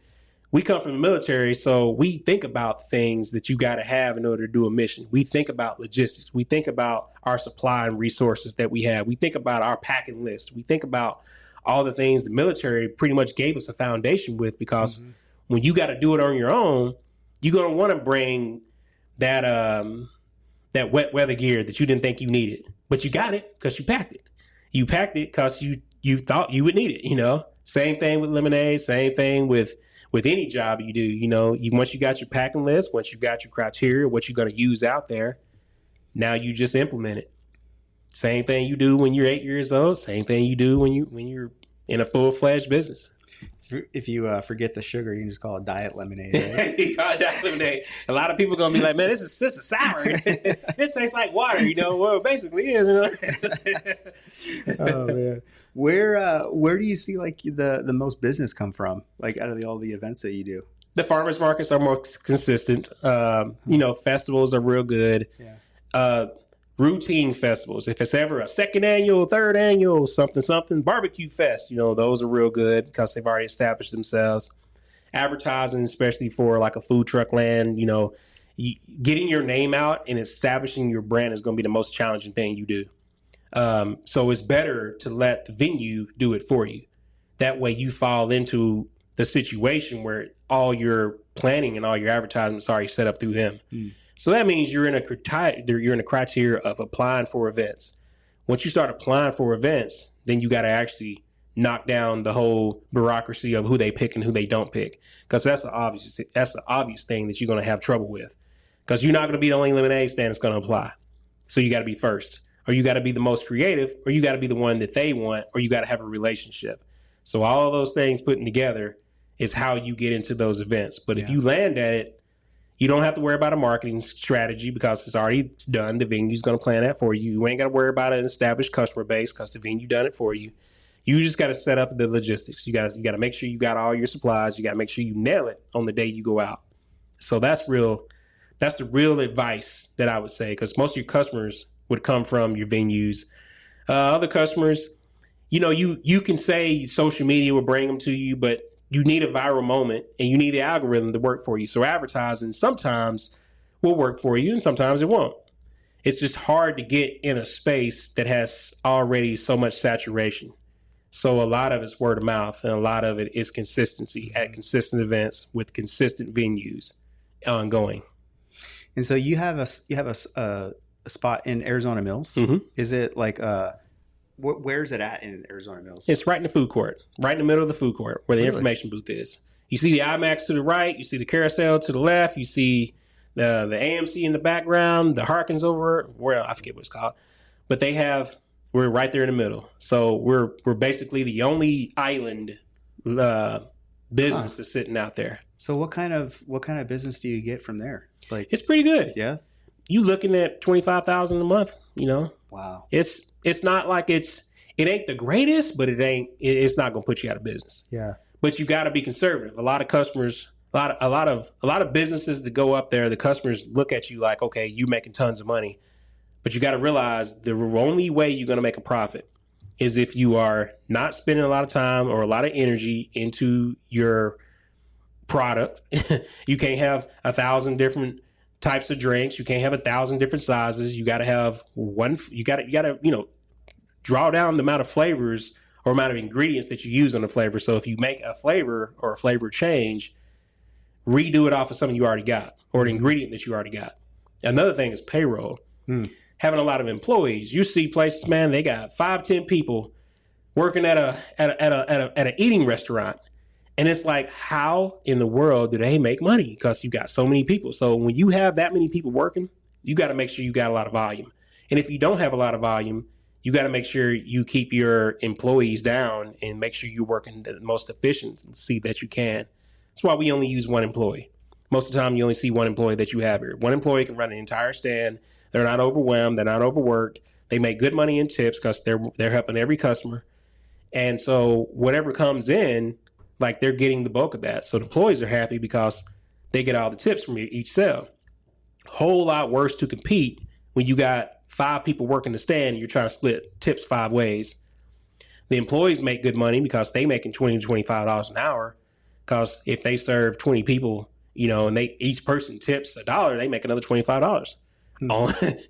we come from the military, so we think about things that you got to have in order to do a mission. We think about logistics. We think about our supply and resources that we have. We think about our packing list. We think about all the things the military pretty much gave us a foundation with, because when you got to do it on your own, you're going to want to bring that wet weather gear that you didn't think you needed, but you got it because you packed it. You packed it because you thought you would need it. Same thing with lemonade. Same thing with any job you do. Once you got your packing list, once you got your criteria, what you're going to use out there, now you just implement it. Same thing you do when you're 8 years old. Same thing you do when you're in a full-fledged business. If you forget the sugar, you can just call it diet lemonade. Right? You call it diet lemonade. A lot of people are gonna be like, "Man, this is sour. This tastes like water." Well, it basically is. Oh man, where do you see like the most business come from? Like out of all the events that you do? The farmers markets are more consistent. Festivals are real good. Yeah. Routine festivals. If it's ever a second annual, third annual, something, barbecue fest, those are real good because they've already established themselves. Advertising, especially for like a food truck land, getting your name out and establishing your brand is going to be the most challenging thing you do. So it's better to let the venue do it for you. That way you fall into the situation where all your planning and all your advertisements are already set up through them. So that means you're in a criteria of applying for events. Once you start applying for events, then you got to actually knock down the whole bureaucracy of who they pick and who they don't pick, because that's the obvious thing that you're going to have trouble with, because you're not going to be the only lemonade stand that's going to apply. So you got to be first, or you got to be the most creative, or you got to be the one that they want, or you got to have a relationship. So all of those things putting together is how you get into those events. But if you land at it, you don't have to worry about a marketing strategy because it's already done. The venue's going to plan that for you. You ain't got to worry about an established customer base because the venue done it for you. You just got to set up the logistics. You got to make sure you got all your supplies. You got to make sure you nail it on the day you go out. So that's the real advice that I would say, because most of your customers would come from your venues. Other customers, you can say social media will bring them to you, but you need a viral moment and you need the algorithm to work for you. So advertising sometimes will work for you and sometimes it won't. It's just hard to get in a space that has already so much saturation. So a lot of it's word of mouth and a lot of it is consistency at consistent events with consistent venues ongoing. And so you have a spot in Arizona Mills. Is it like where's it at in Arizona Mills? It's right in the food court, right in the middle of the food court where the information booth is. You see the IMAX to the right, you see the carousel to the left, you see the AMC in the background, the Harkins over where I forget what it's called, but we're right there in the middle. So we're basically the only island business that's sitting out there. So what kind of business do you get from there? Like, it's pretty good. Yeah. You looking at $25,000 a month, Wow. It's not like it ain't the greatest, but it's not going to put you out of business. Yeah. But you got to be conservative. A lot of customers, a lot of businesses that go up there, the customers look at you like, okay, you making tons of money. But you got to realize the only way you're going to make a profit is if you are not spending a lot of time or a lot of energy into your product. You can't have 1,000 different types of drinks. You can't have 1,000 different sizes. You got to have one. You got to draw down the amount of flavors or amount of ingredients that you use on the flavor. So if you make a flavor or a flavor change, redo it off of something you already got or an ingredient that you already got. Another thing is payroll. Having a lot of employees. You see places, man, they got 5-10 people working at an eating restaurant. And it's like, how in the world do they make money? Because you got so many people. So when you have that many people working, you got to make sure you got a lot of volume. And if you don't have a lot of volume, you got to make sure you keep your employees down and make sure you're working the most efficiency that you can. That's why we only use one employee. Most of the time, you only see one employee that you have here. One employee can run an entire stand. They're not overwhelmed. They're not overworked. They make good money in tips because they're helping every customer. And so whatever comes in, like they're getting the bulk of that. So the employees are happy because they get all the tips from each sale. Whole lot worse to compete when you got 5 people working the stand and you're trying to split tips 5 ways. The employees make good money because they making $20 to $25 an hour. Because if they serve 20 people, you know, and each person tips $1, they make another $25.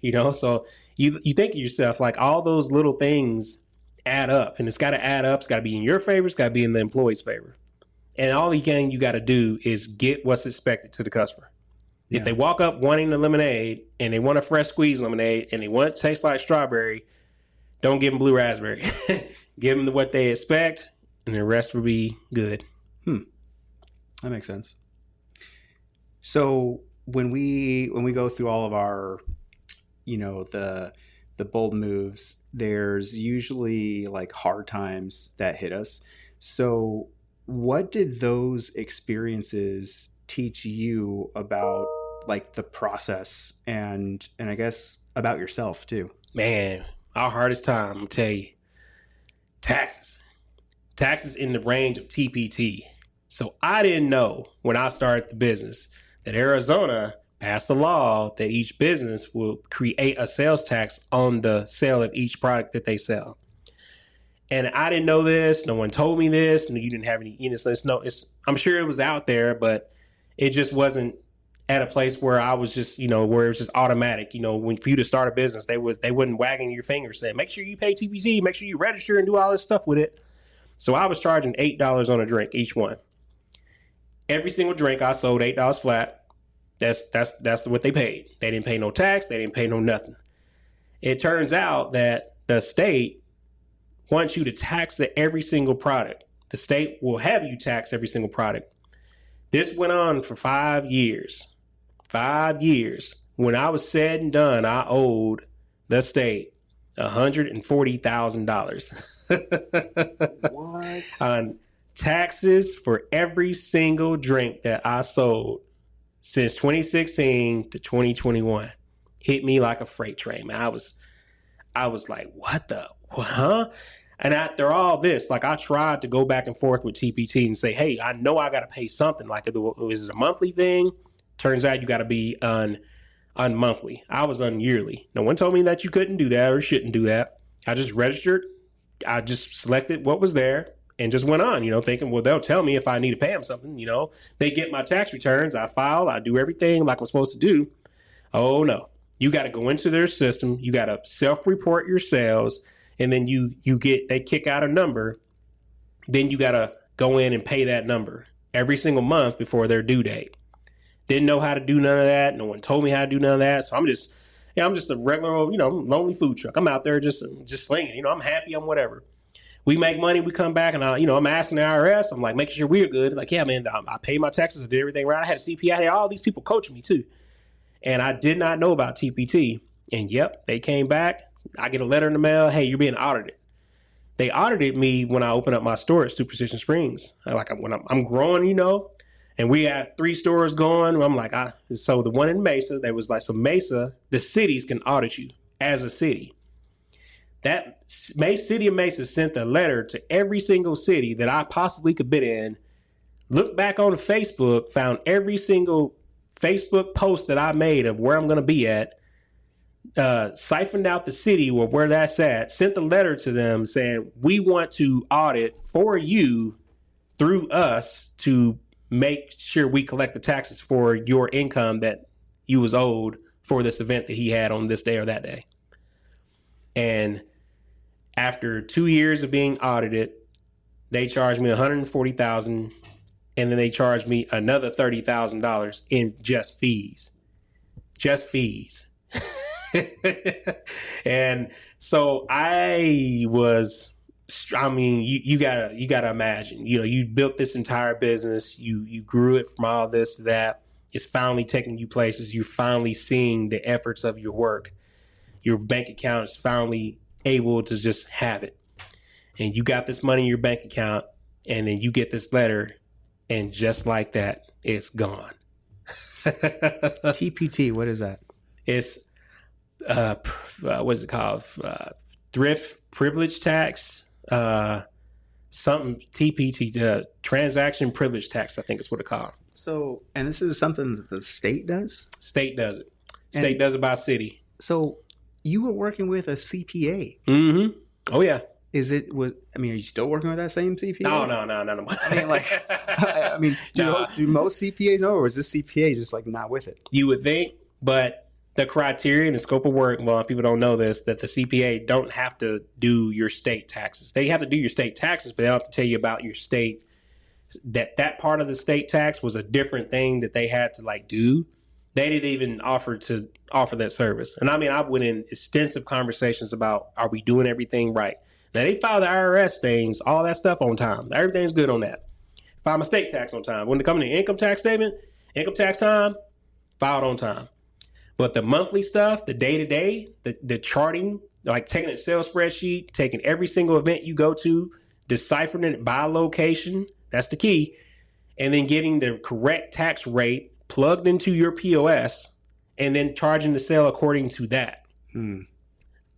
You know, so you think of yourself like all those little things add up, and it's got to add up. It's got to be in your favor. It's got to be in the employee's favor. And all you got to do is get what's expected to the customer. Yeah. If they walk up wanting the lemonade and they want a fresh squeeze lemonade and they want it to taste like strawberry, don't give them blue raspberry. Give them what they expect, and the rest will be good. That makes sense. So when we go through all of our, you know, the bold moves, there's usually like hard times that hit us. So what did those experiences teach you about like the process and I guess about yourself too? Man, our hardest time, I'll tell you, taxes in the range of TPT. So I didn't know when I started the business that Arizona passed a law that each business will create a sales tax on the sale of each product that they sell. And I didn't know this. No one told me this. And you didn't have any, I'm sure it was out there, but it just wasn't at a place where I was just, where it was just automatic. When for you to start a business, they wouldn't wagging your finger saying, make sure you pay TPT, make sure you register and do all this stuff with it. So I was charging $8 on a drink, each one. Every single drink I sold $8 flat. That's what they paid. They didn't pay no tax. They didn't pay no nothing. It turns out that the state wants you to tax every single product. The state will have you tax every single product. This went on for 5 years. 5 years. When I was said and done, I owed the state $140,000. What? On taxes for every single drink that I sold since 2016 to 2021. Hit me like a freight train, man. I was like, what? And after all this, like I tried to go back and forth with TPT and say, hey, I know I got to pay something. Like, is it a monthly thing? Turns out you got to be on monthly. I was on yearly. No one told me that you couldn't do that or shouldn't do that. I just registered. I just selected what was there and just went on, thinking, well, they'll tell me if I need to pay them something. They get my tax returns. I file. I do everything like I'm supposed to do. Oh, no. You got to go into their system. You got to self-report your sales. And then they kick out a number. Then you got to go in and pay that number every single month before their due date. Didn't know how to do none of that. No one told me how to do none of that. So I'm just a regular old, lonely food truck. I'm out there just slinging, I'm happy. I'm whatever. We make money. We come back and I'm asking the IRS. I'm like, making sure we're good. Like, yeah, man, I paid my taxes. I did everything right. I had a CPA. I had all these people coaching me too. And I did not know about TPT. And yep, they came back. I get a letter in the mail. Hey, you're being audited. They audited me when I opened up my store at Superstition Springs. Like when I'm growing, and we had 3 stores going. I'm like, so the one in Mesa, there was like, so Mesa, the cities can audit you as a city. That city of Mesa sent a letter to every single city that I possibly could bid in. Looked back on Facebook, found every single Facebook post that I made of where I'm going to be at. Siphoned out the city or where that's at, sent the letter to them saying, we want to audit for you through us to make sure we collect the taxes for your income that you was owed for this event that he had on this day or that day. And after 2 years of being audited, they charged me $140,000, and then they charged me another $30,000 in just fees. And so you gotta imagine, you built this entire business, you grew it from all this to that. It's finally taking you places. You're finally seeing the efforts of your work. Your bank account is finally able to just have it. And you got this money in your bank account, and then you get this letter, and just like that, it's gone. TPT, what is that? It's what is it called? Thrift privilege tax. Something TPT, transaction privilege tax, I think is what it's called. So, and this is something that the state does? State does it. State does it by city. So you were working with a CPA. Mm-hmm. Oh, yeah. Are you still working with that same CPA? No. I mean, do most CPAs know, or is this CPA just like not with it? You would think, but the criteria and the scope of work, well, people don't know this, that the CPA don't have to do your state taxes. They have to do your state taxes, but they don't have to tell you about your state. That part of the state tax was a different thing that they had to like do. They didn't even offer that service. And I mean, I went in extensive conversations about, are we doing everything right? Now, they file the IRS things, all that stuff on time. Everything's good on that. File my state tax on time. When it comes to income tax statement, income tax time, filed on time. But the monthly stuff, the day-to-day, the charting, like taking an Excel spreadsheet, taking every single event you go to, deciphering it by location, that's the key, and then getting the correct tax rate plugged into your POS, and then charging the sale according to that.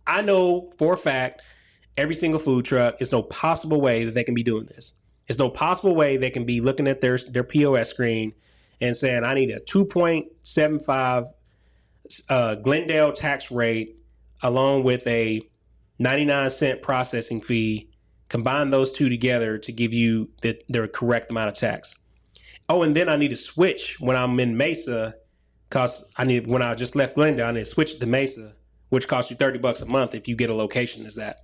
I know for a fact, every single food truck, there's no possible way that they can be doing this. There's no possible way they can be looking at their POS screen and saying, I need a 2.75 Glendale tax rate along with a 99-cent processing fee. Combine those two together to give you the correct amount of tax. Oh, and then I need to switch when I'm in Mesa, because when I just left Glendale, I need to switch it to Mesa, which costs you $30 a month if you get a location as that.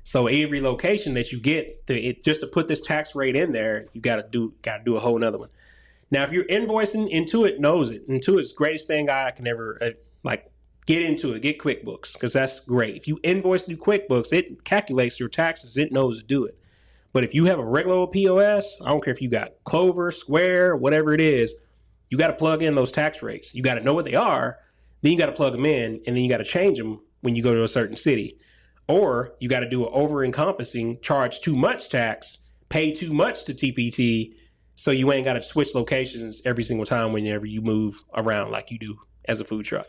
So every location that you get just to put this tax rate in there, you got to do a whole nother one. Now, if you're invoicing, Intuit knows it. Intuit's the greatest thing I can ever get into it. Get QuickBooks, because that's great. If you invoice through QuickBooks, it calculates your taxes. It knows to do it. But if you have a regular old POS, I don't care if you got Clover, Square, whatever it is, you got to plug in those tax rates. You got to know what they are. Then you got to plug them in, and then you got to change them when you go to a certain city. Or you got to do an over-encompassing, charge too much tax, pay too much to TPT, so you ain't got to switch locations every single time whenever you move around like you do as a food truck.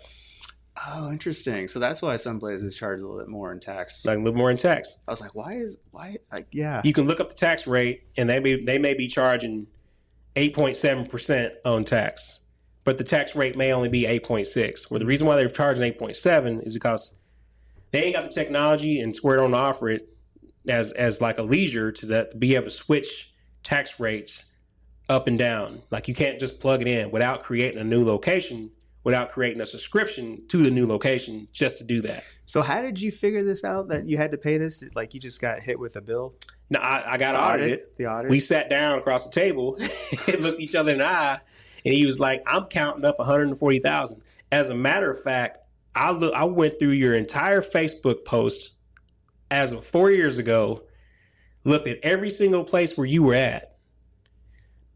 Oh, interesting. So that's why some places charge a little bit more in tax. Like a little more in tax. I was like, yeah. You can look up the tax rate, and they may be charging 8.7% on tax, but the tax rate may only be 8.6. Well, the reason why they're charging 8.7 is because they ain't got the technology, and Square don't offer it as like a leisure to be able to switch tax rates up and down. Like you can't just plug it in without creating a new location, without creating a subscription to the new location just to do that. So how did you figure this out that you had to pay this? Like you just got hit with a bill? No, I got audited. The audit? We sat down across the table and looked each other in the eye, and he was like, I'm counting up 140,000. As a matter of fact, I went through your entire Facebook post as of 4 years ago, looked at every single place where you were at,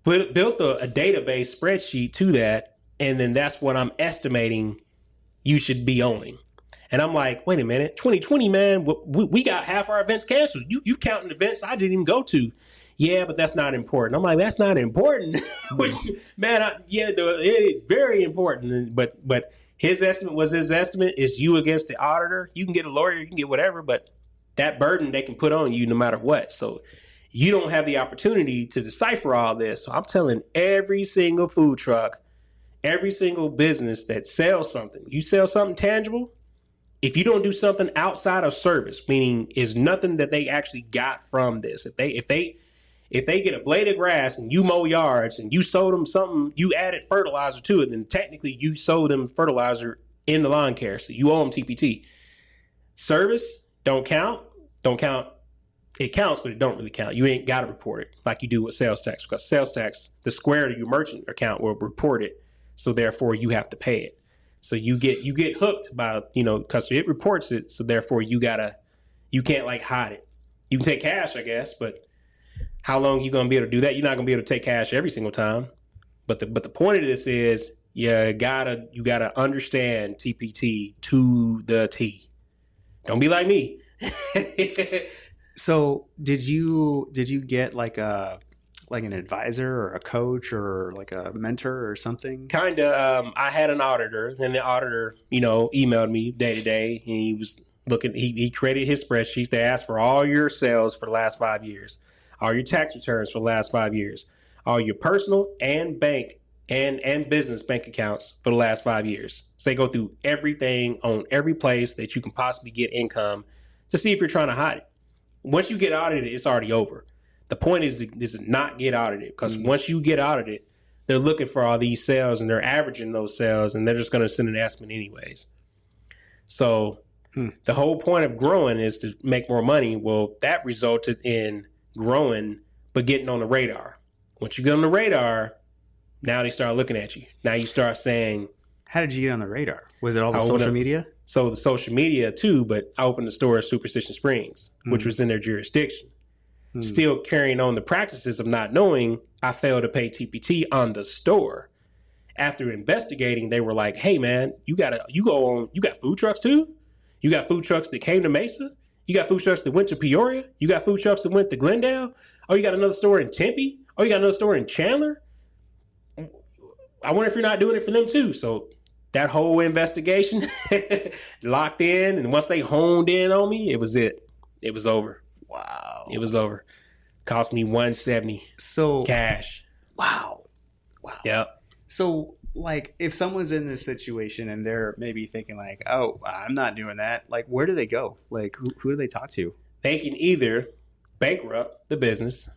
built a database spreadsheet to that, and then that's what I'm estimating you should be owning. And I'm like, wait a minute, 2020, man, we got half our events canceled. You counting events I didn't even go to. Yeah, but that's not important. I'm like, that's not important. Which, man, it's very important. But his estimate was his estimate. It's you against the auditor. You can get a lawyer, you can get whatever, but that burden they can put on you no matter what. So you don't have the opportunity to decipher all this. So I'm telling every single food truck, every single business that sells something, you sell something tangible, if you don't do something outside of service, meaning is nothing that they actually got from this. If they get a blade of grass and you mow yards and you sold them something, you added fertilizer to it, then technically you sold them fertilizer in the lawn care. So you owe them TPT. Service don't count. It counts, but it don't really count. You ain't got to report it like you do with sales tax, because sales tax, the square to your merchant account will report it. So therefore you have to pay it. So you get hooked by, because it reports it. So therefore you can't like hide it. You can take cash, I guess, but how long are you going to be able to do that? You're not going to be able to take cash every single time. But the point of this is you gotta understand TPT to the T. Don't be like me. So did you get like an advisor or a coach or like a mentor or something? Kind of. I had an auditor, and the auditor, emailed me day to day, and he was looking. He created his spreadsheets. They asked for all your sales for the last 5 years, all your tax returns for the last 5 years, all your personal and bank and business bank accounts for the last 5 years. So they go through everything on every place that you can possibly get income to see if you're trying to hide it. Once you get audited, it's already over. The point is to not get audited, because once you get audited, they're looking for all these sales and they're averaging those sales, and they're just going to send an estimate anyways. So the whole point of growing is to make more money. Well, that resulted in growing, but getting on the radar. Once you get on the radar, now they start looking at you. Now you start saying, how did you get on the radar? Was it all the social media? So the social media too, but I opened a store at Superstition Springs, which was in their jurisdiction. Still carrying on the practices of not knowing, I failed to pay TPT on the store. After investigating, they were like, hey man, you got food trucks too? You got food trucks that came to Mesa? You got food trucks that went to Peoria? You got food trucks that went to Glendale? Oh, you got another store in Tempe? Oh, you got another store in Chandler? I wonder if you're not doing it for them too. So that whole investigation locked in, and once they honed in on me, it was it. It was over. Wow. It was over. Cost me $170 cash. Wow. Yep. So like, if someone's in this situation and they're maybe thinking like, oh, I'm not doing that, like, where do they go? Like, who do they talk to? They can either bankrupt the business.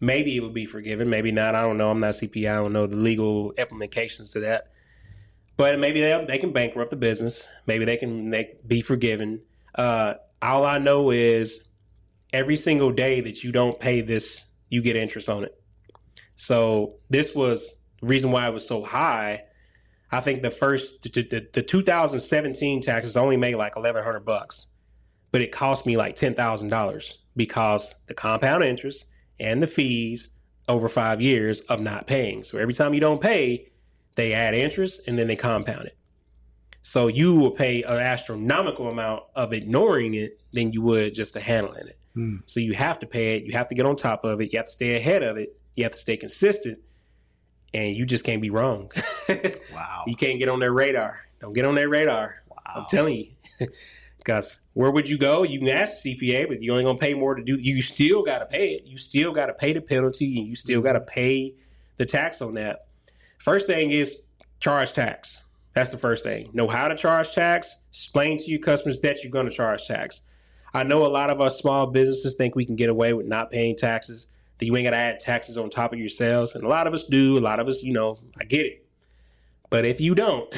Maybe it will be forgiven. Maybe not. I don't know. I'm not CPA. I don't know the legal implications to that. But maybe they can bankrupt the business. Maybe they can be forgiven. All I know is every single day that you don't pay this, you get interest on it. So this was the reason why it was so high. I think the 2017 taxes only made like $1,100, but it cost me like $10,000 because the compound interest and the fees over 5 years of not paying. So every time you don't pay, they add interest and then they compound it. So you will pay an astronomical amount of ignoring it than you would just to handling it. So you have to pay it. You have to get on top of it. You have to stay ahead of it. You have to stay consistent, and you just can't be wrong. Wow. You can't get on their radar. Don't get on their radar. Wow. I'm telling you. Because where would you go? You can ask the CPA, but you ain't going to pay more to do. You still got to pay it. You still got to pay the penalty, and you still got to pay the tax on that. First thing is charge tax. That's the first thing. Know how to charge tax. Explain to your customers that you're going to charge tax. I know a lot of us small businesses think we can get away with not paying taxes, that you ain't got to add taxes on top of your sales. And a lot of us do. A lot of us, I get it. But if you don't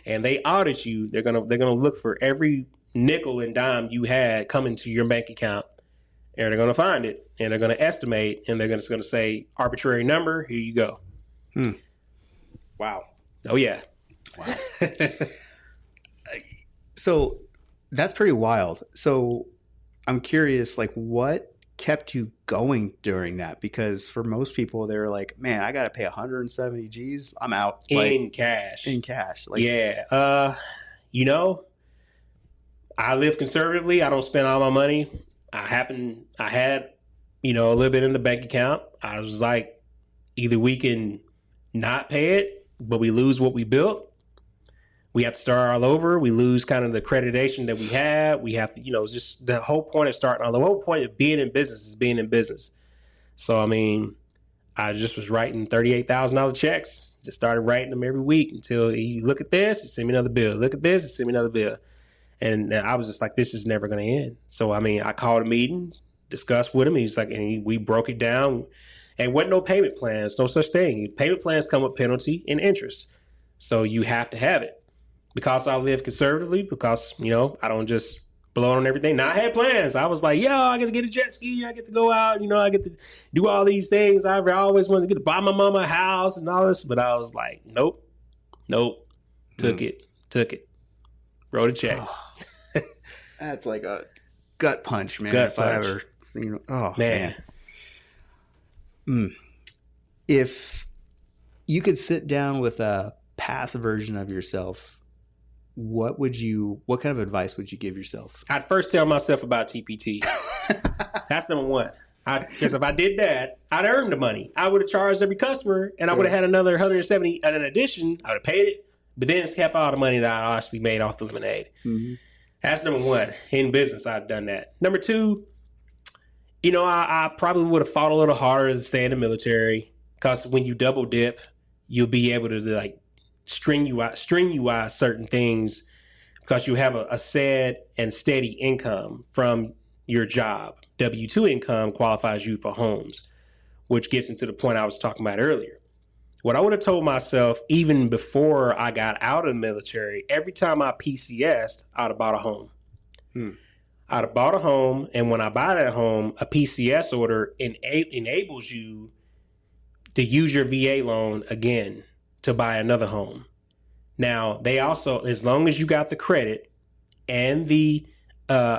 and they audit you, they're going to look for every nickel and dime you had coming to your bank account, and they're going to find it, and they're going to estimate, and they're just going to say arbitrary number. Here you go. Wow. Oh yeah. Wow. So that's pretty wild. So I'm curious, like, what kept you going during that? Because for most people, they're like, man, I got to pay 170 G's. I'm out. In cash. Like, yeah. I live conservatively. I don't spend all my money. I had, a little bit in the bank account. I was like, either we can not pay it, but we lose what we built. We have to start all over. We lose kind of the accreditation that we had. We have to, just the whole point of starting, the whole point of being in business is being in business. So, I just was writing $38,000 checks. Just started writing them every week until you look at this, and send me another bill. Look at this, and send me another bill. And I was just like, this is never going to end. So, I called a meeting, discussed with him. He's like, and we broke it down. And wasn't no payment plans, no such thing. Payment plans come with penalty and interest. So you have to have it. Because I live conservatively, because, I don't just blow on everything. Now, I had plans. I was like, I get to get a jet ski. I get to go out. I get to do all these things. I always wanted to get to buy my mama a house and all this. But I was like, nope. Took it. Wrote a check. Oh, that's like a gut punch, man. Gut punch. I ever seen. Oh, man. If you could sit down with a past version of yourself what kind of advice would you give yourself? I'd first tell myself about TPT. That's number one. Because if I did that, I'd earned the money. I would have charged every customer, and I would have had another 170 in addition. I would have paid it, but then it's kept all the money that I actually made off the lemonade. Mm-hmm. That's number one. In business, I've done that. Number two, I probably would have fought a little harder to stay in the military, because when you double dip, you'll be able to like strenuize certain things, because you have a set and steady income from your job. W-2 income qualifies you for homes, which gets into the point I was talking about earlier. What I would have told myself, even before I got out of the military, every time I PCS'd, I'd have bought a home. I'd have bought a home, and when I buy that home, a PCS order enables you to use your VA loan again to buy another home. Now, they also, as long as you got the credit and the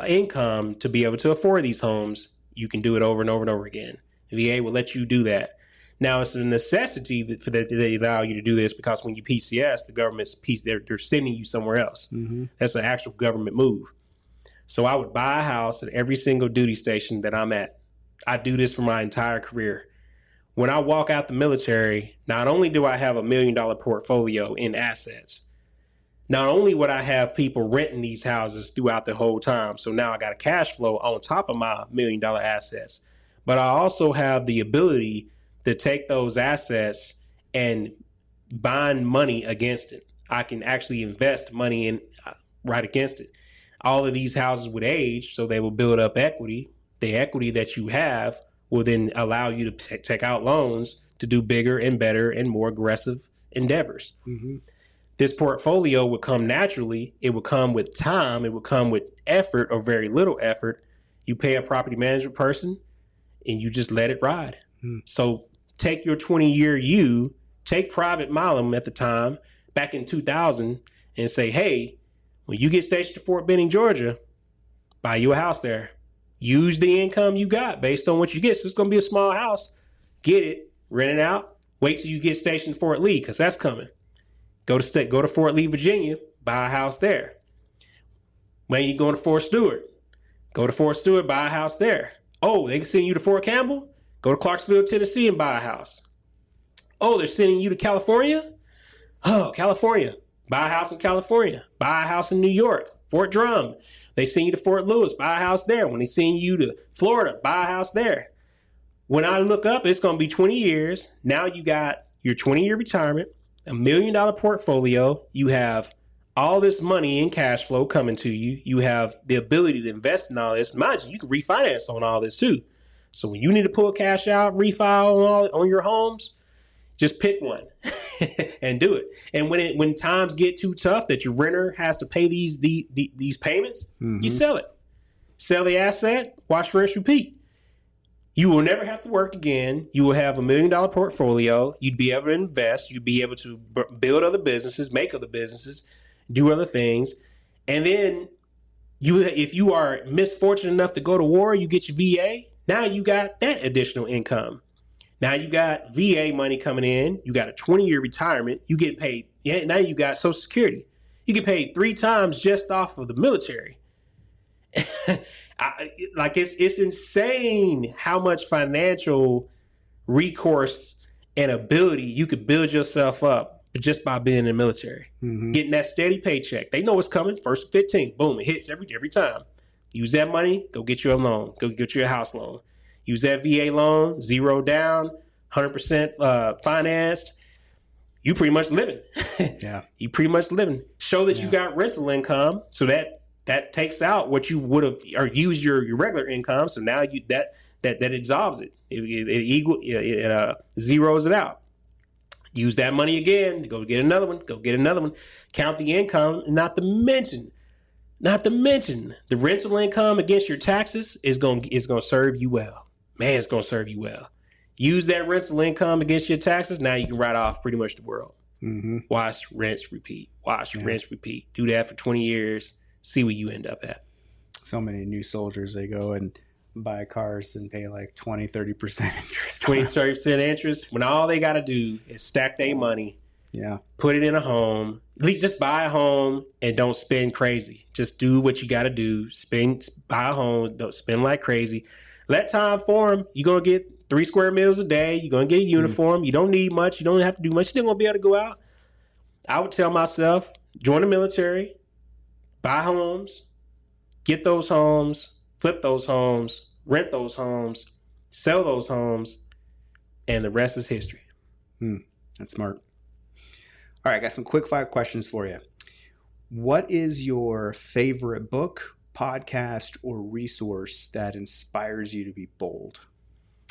income to be able to afford these homes, you can do it over and over and over again. The VA will let you do that. Now, it's a necessity that they allow you to do this, because when you PCS, the government's they're sending you somewhere else. Mm-hmm. That's an actual government move. So I would buy a house at every single duty station that I'm at. I do this for my entire career. When I walk out the military, not only do I have $1 million portfolio in assets, not only would I have people renting these houses throughout the whole time, so now I got a cash flow on top of my $1 million assets, but I also have the ability to take those assets and bind money against it. I can actually invest money in right against it. All of these houses would age, so they will build up equity. The equity that you have will then allow you to take out loans to do bigger and better and more aggressive endeavors. Mm-hmm. This portfolio would come naturally. It would come with time. It would come with effort or very little effort. You pay a property management person and you just let it ride. Mm. So take your 20-year take Private Milam at the time, back in 2000, and say, hey, when you get stationed to Fort Benning, Georgia, buy you a house there. Use the income you got based on what you get. So it's going to be a small house. Get it, rent it out. Wait till you get stationed to Fort Lee, because that's coming. Go to Fort Lee, Virginia, buy a house there. When you going to Fort Stewart, go to Fort Stewart, buy a house there. Oh, they can send you to Fort Campbell? Go to Clarksville, Tennessee, and buy a house. Oh, they're sending you to California? Oh, California. Buy a house in California. Buy a house in New York. Fort Drum. They send you to Fort Lewis. Buy a house there. When they send you to Florida, buy a house there. When I look up, it's going to be 20 years. Now you got your 20-year retirement, $1 million portfolio. You have all this money in cash flow coming to you. You have the ability to invest in all this. Mind you, you can refinance on all this too. So when you need to pull cash out, refi on your homes, just pick one and do it. And when times get too tough that your renter has to pay these payments, mm-hmm. you sell it. Sell the asset, watch, rinse, repeat. You will never have to work again. You will have $1 million portfolio. You'd be able to invest. You'd be able to build other businesses, make other businesses, do other things. And then if you are misfortunate enough to go to war, you get your VA. Now you got that additional income. Now you got VA money coming in. You got a 20-year retirement. You get paid. Yeah, now you got Social Security. You get paid 3 times just off of the military. It's insane how much financial recourse and ability you could build yourself up just by being in the military. Mm-hmm. Getting that steady paycheck. They know it's coming. 1st and 15th. Boom. It hits every time. Use that money. Go get you a loan. Go get you a house loan. Use that VA loan. 0 down. 100% financed. You pretty much living. Yeah. You pretty much living. Show that you got rental income, so that takes out what you would have, or use your regular income. So now that absolves it. It zeroes it out. Use that money again to go get another one. Count the income. Not to mention the rental income against your taxes is going to serve you well. Man, it's going to serve you well. Use that rental income against your taxes. Now you can write off pretty much the world. Mm-hmm. Watch, rinse, repeat. Rinse, repeat. Do that for 20 years. See where you end up at. So many new soldiers, they go and buy cars and pay like 20-30% interest. 20-30% interest when all they got to do is stack their money Yeah. Put it in a home. At least just buy a home and don't spend crazy. Just do what you got to do. Buy a home. Don't spend like crazy. Let time form. You're going to get 3 square meals a day. You're going to get a uniform. You don't need much. You don't have to do much. You're still going to be able to go out. I would tell myself, join the military, buy homes, get those homes, flip those homes, rent those homes, sell those homes, and the rest is history. That's smart. All right, I got some quick 5 questions for you. What is your favorite book, podcast, or resource that inspires you to be bold?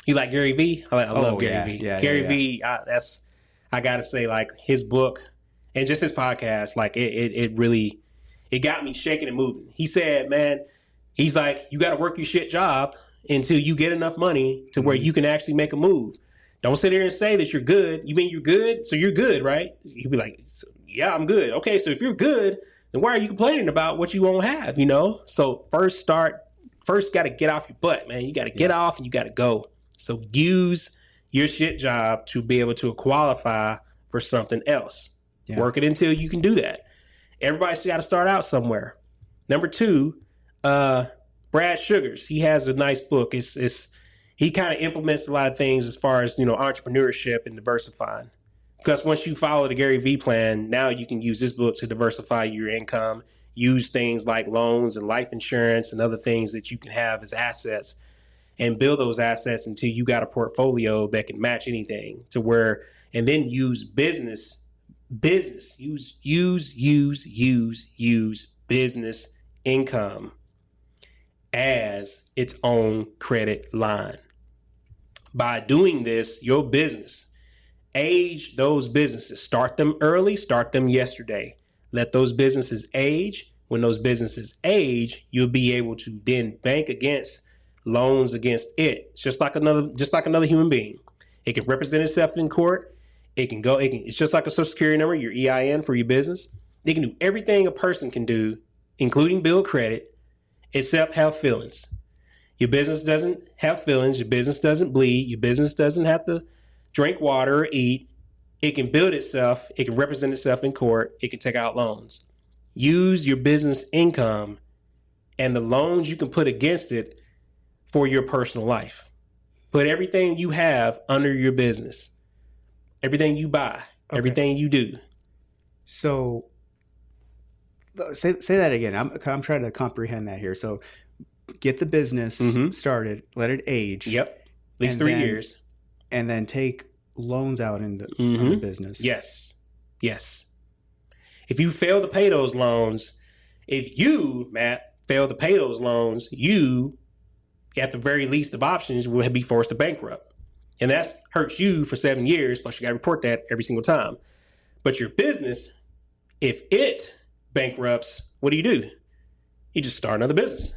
You like Gary Vee? I love Gary Vee. Yeah, Gary Vee, I got to say, like, his book and just his podcast, like, it really, it got me shaking and moving. He said, man, he's like, you got to work your shit job until you get enough money to where you can actually make a move. Don't sit here and say that you're good. You mean you're good? So you're good, right? You'd be like, yeah, I'm good. Okay, so if you're good, then why are you complaining about what you won't have, you know? So first got to get off your butt, man. You got to get off and you got to go. So use your shit job to be able to qualify for something else. Yeah. Work it until you can do that. Everybody's got to start out somewhere. Number 2, Brad Sugars. He has a nice book. He kind of implements a lot of things as far as, you know, entrepreneurship and diversifying. Because once you follow the Gary Vee plan, now you can use this book to diversify your income, use things like loans and life insurance and other things that you can have as assets and build those assets until you got a portfolio that can match anything to where, and then use business, use business income as its own credit line. By doing this, your business, age those businesses. Start them early, start them yesterday. Let those businesses age. When those businesses age, you'll be able to then bank against loans against it. It's just like another human being. It can represent itself in court. It's just like a social security number, your EIN for your business. They can do everything a person can do, including build credit, except have feelings. Your business doesn't have feelings. Your business doesn't bleed. Your business doesn't have to drink water or eat. It can build itself. It can represent itself in court. It can take out loans. Use your business income and the loans you can put against it for your personal life. Put everything you have under your business. Everything you buy, everything you do. So say that again. I'm trying to comprehend that here. So get the business started, let it age. Yep. At least 3 years. And then take loans out in the business. Yes. If you fail to pay those loans, if you, Matt, fail to pay those loans, you, at the very least of options, will be forced to bankrupt. And that hurts you for 7 years, plus you got to report that every single time. But your business, if it bankrupts, what do? You just start another business.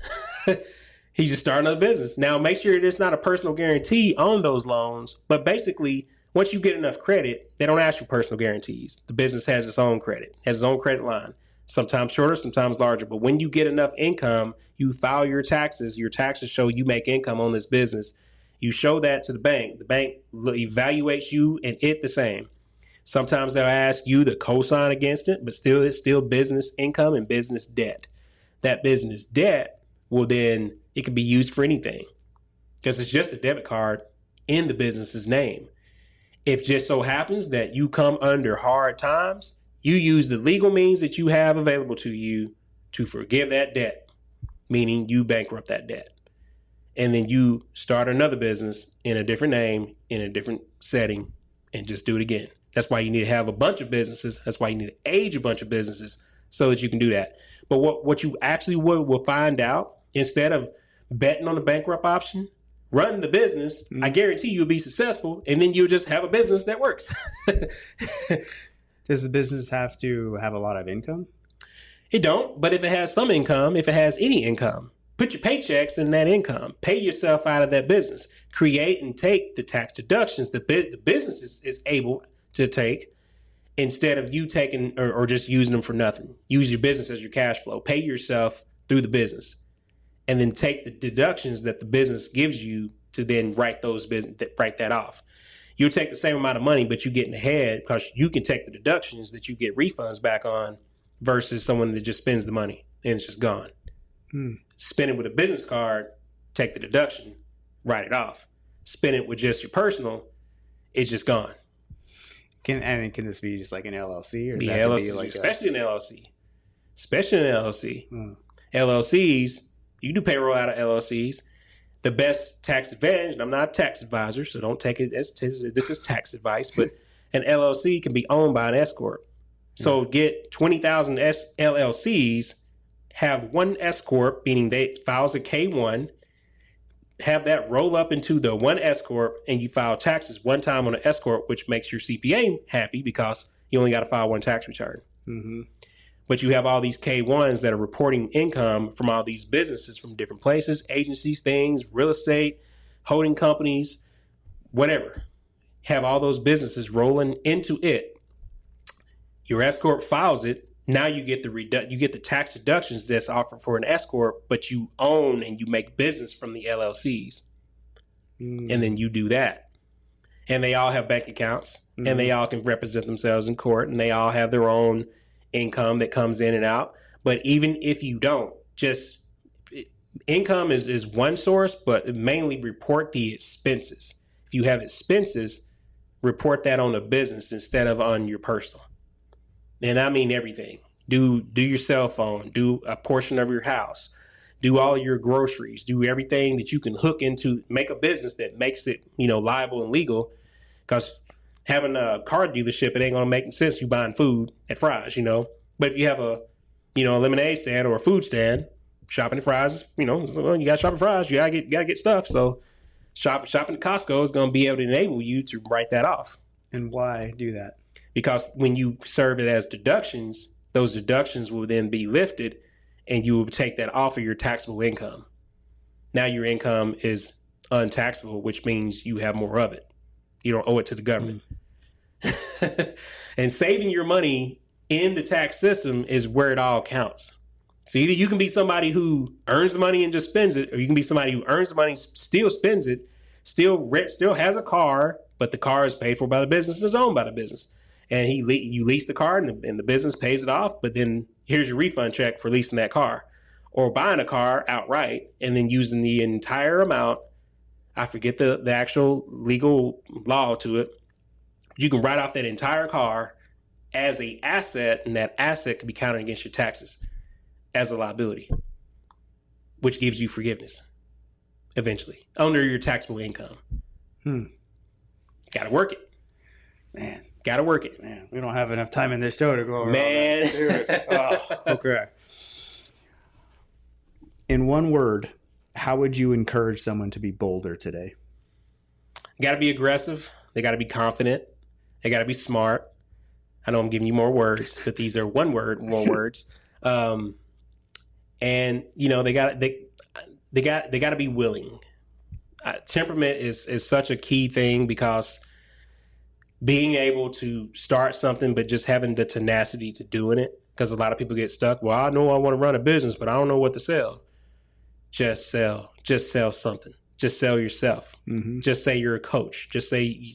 Now, make sure there's not a personal guarantee on those loans. But basically, once you get enough credit, they don't ask you personal guarantees. The business has its own credit, has its own credit line. Sometimes shorter, sometimes larger. But when you get enough income, you file your taxes. Your taxes show you make income on this business. You show that to the bank. The bank evaluates you and it the same. Sometimes they'll ask you to co-sign against it, but still, it's still business income and business debt. That business debt will then, it can be used for anything because it's just a debit card in the business's name. If just so happens that you come under hard times, you use the legal means that you have available to you to forgive that debt, meaning you bankrupt that debt. And then you start another business in a different name, in a different setting, and just do it again. That's why you need to have a bunch of businesses. That's why you need to age a bunch of businesses so that you can do that. But what you actually will find out, instead of betting on the bankrupt option, run the business. I guarantee you'll be successful, and then you'll just have a business that works. Does the business have to have a lot of income? It don't, but if it has some income, if it has any income, put your paychecks in that income. Pay yourself out of that business. Create and take the tax deductions the business is able to take instead of you taking or just using them for nothing. Use your business as your cash flow. Pay yourself through the business. And then take the deductions that the business gives you to then write that off. you'll take the same amount of money, but you get in the head because you can take the deductions that you get refunds back on versus someone that just spends the money and it's just gone. Spend it with a business card, take the deduction, write it off. Spend it with just your personal, it's just gone. Can this be just like an LLC? Or does Yeah, that have to LLC, be like especially an LLC. Especially an LLC. LLCs, you do payroll out of LLCs. The best tax advantage, and I'm not a tax advisor, so don't take it as this is tax advice, but an LLC can be owned by an S Corp. So get 20,000 LLCs, have one S Corp, meaning they files a K1, have that roll up into the one S Corp, and you file taxes one time on an S Corp, which makes your CPA happy because you only got to file one tax return. But you have all these K1s that are reporting income from all these businesses from different places, agencies, things, real estate, holding companies, whatever. Have all those businesses rolling into it. Your S Corp files it. Now you get the tax deductions that's offered for an S Corp, but you own and you make business from the LLCs. And then you do that. And they all have bank accounts and they all can represent themselves in court and they all have their own income that comes in and out. But even if you don't, just income is one source, but mainly report the expenses. If you have expenses, report that on the business instead of on your personal. And I mean everything. Do your cell phone, do a portion of your house, do all your groceries, do everything that you can hook into, make a business that makes it, liable and legal. Because having a car dealership, it ain't gonna make sense you buying food at Fry's, But if you have a lemonade stand or a food stand, shopping at Fry's, you gotta shop at Fry's, you gotta get stuff. So shopping at Costco is gonna be able to enable you to write that off. And why do that? Because when you serve it as deductions, those deductions will then be lifted and you will take that off of your taxable income. Now your income is untaxable, which means you have more of it. You don't owe it to the government. And saving your money in the tax system is where it all counts. So either you can be somebody who earns the money and just spends it, or you can be somebody who earns the money, still spends it, still has a car, but the car is paid for by the business and is owned by the business. And you lease the car and the business pays it off, but then here's your refund check for leasing that car. Or buying a car outright and then using the entire amount. I forget the actual legal law to it. You can write off that entire car as an asset, and that asset can be counted against your taxes as a liability, which gives you forgiveness eventually under your taxable income. Got to work it. Man. Got to work it. Man, we don't have enough time in this show to go over Man. all that. Okay. In one word, how would you encourage someone to be bolder today? Got to be aggressive. They got to be confident. They got to be smart. I know I'm giving you more words, but these are more words. And they got to be willing. Temperament is such a key thing, because being able to start something, but just having the tenacity to doing it, because a lot of people get stuck. Well, I know I want to run a business, but I don't know what to sell. Just sell something. Just sell yourself. Just say you're a coach. Just say,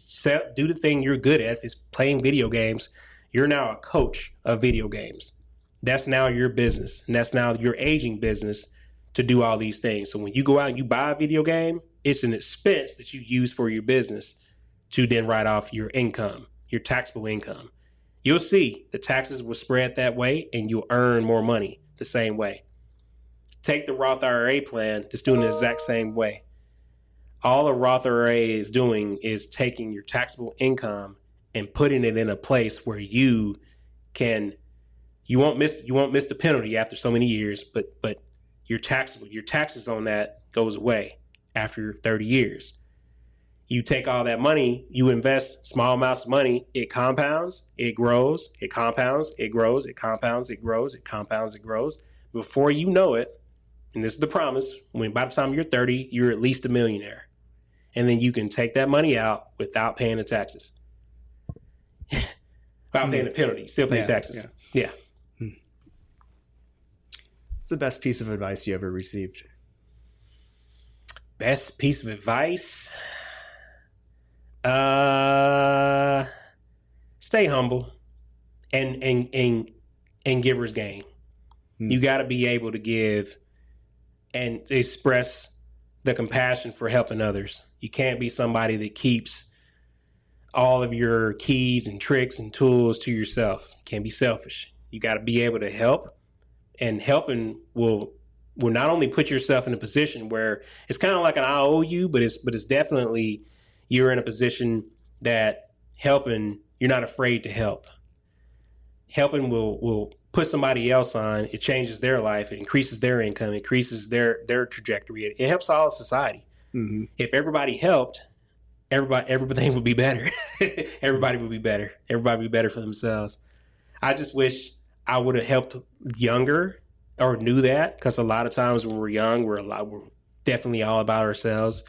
do the thing you're good at. If it's playing video games, you're now a coach of video games. That's now your business. And that's now your aging business to do all these things. So when you go out and you buy a video game, it's an expense that you use for your business to then write off your income, your taxable income. You'll see the taxes will spread that way and you'll earn more money the same way. Take the Roth IRA plan, it's doing the exact same way. All a Roth IRA is doing is taking your taxable income and putting it in a place where you won't miss the penalty after so many years, but your taxes on that goes away after 30 years. You take all that money, you invest small amounts of money, it compounds, it grows, it compounds, it grows, it compounds, it grows, it compounds, it grows. Before you know it, and this is the promise, by the time you're 30, you're at least a millionaire. And then you can take that money out without paying the taxes. Without paying the penalty, still pay taxes. Yeah. What's the best piece of advice you ever received? Best piece of advice? stay humble and giver's gain. You got to be able to give and express the compassion for helping others. You can't be somebody that keeps all of your keys and tricks and tools to yourself. You can't be selfish. You got to be able to help, and helping will not only put yourself in a position where it's kind of like an I owe you, but it's definitely you're in a position that helping, you're not afraid to help. Helping will put somebody else on. It changes their life. It increases their income. It increases their trajectory. It helps all of society. Mm-hmm. If everybody helped, everything would be better. Everybody would be better. Everybody would be better for themselves. I just wish I would have helped younger or knew that, because a lot of times when we're young, we're definitely all about ourselves.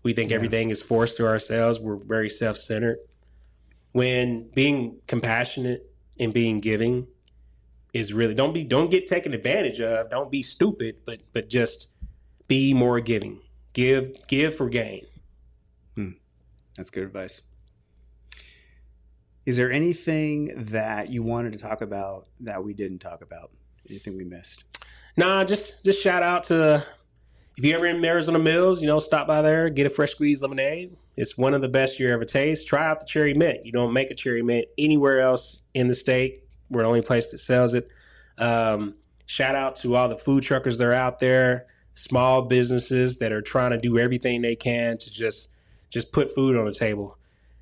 We think everything is forced to ourselves. We're very self-centered. When being compassionate and being giving is really, don't get taken advantage of. Don't be stupid, but just be more giving. Give for gain. That's good advice. Is there anything that you wanted to talk about that we didn't talk about? Anything we missed? Nah, just shout out to, if you're ever in Arizona Mills, stop by there, get a fresh squeezed lemonade. It's one of the best you ever taste. Try out the cherry mint. You don't make a cherry mint anywhere else in the state. We're the only place that sells it. Shout out to all the food truckers that are out there, small businesses that are trying to do everything they can to just put food on the table.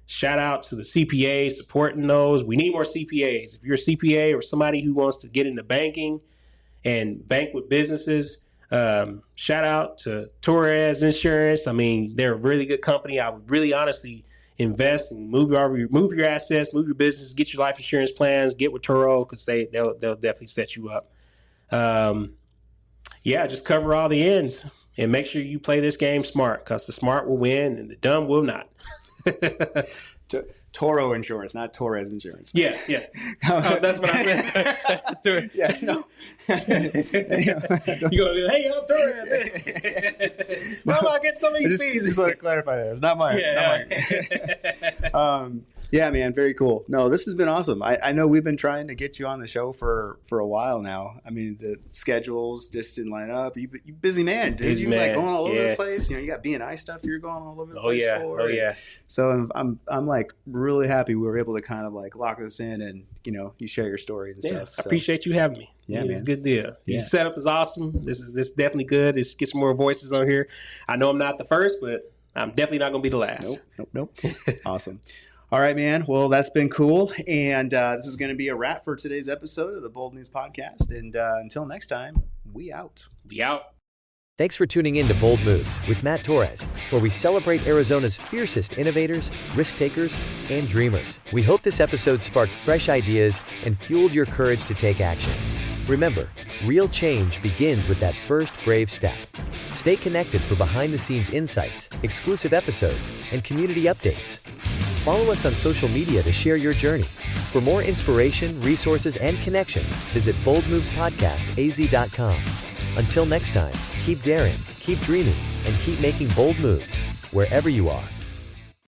Shout out to the CPAs supporting those. We need more CPAs. If you're a CPA or somebody who wants to get into banking and bank with businesses, shout out to Torres Insurance. I mean, they're a really good company. I would really honestly invest and move your assets, move your business, get your life insurance plans, get with Toro, because they'll definitely set you up. Just cover all the ends and make sure you play this game smart, because the smart will win and the dumb will not. Toro Insurance, not Torres Insurance. Yeah. That's what I said. Yeah, no. You're going to be like, hey, I'm Torres. How about getting some of these fees? Just let it clarify that. It's not mine. Yeah, man, very cool. No, this has been awesome. I know we've been trying to get you on the show for a while now. I mean, the schedules just didn't line up. You busy man, dude. You like going all over the place. You got B&I stuff you're going all over the place for. Oh yeah. So I'm like really happy we were able to kind of like lock this in, and you share your story and stuff. I appreciate you having me. Yeah, man. It's a good deal. Your setup is awesome. This is definitely good. Let's get some more voices on here. I know I'm not the first, but I'm definitely not going to be the last. Nope. Awesome. All right, man. Well, that's been cool. And this is going to be a wrap for today's episode of the Boldness podcast. And until next time, we out. Thanks for tuning in to Bold Moves with Mat Torres, where we celebrate Arizona's fiercest innovators, risk takers, and dreamers. We hope this episode sparked fresh ideas and fueled your courage to take action. Remember, real change begins with that first brave step. Stay connected for behind-the-scenes insights, exclusive episodes, and community updates. Follow us on social media to share your journey. For more inspiration, resources, and connections, visit boldmovespodcastaz.com. Until next time, keep daring, keep dreaming, and keep making bold moves wherever you are.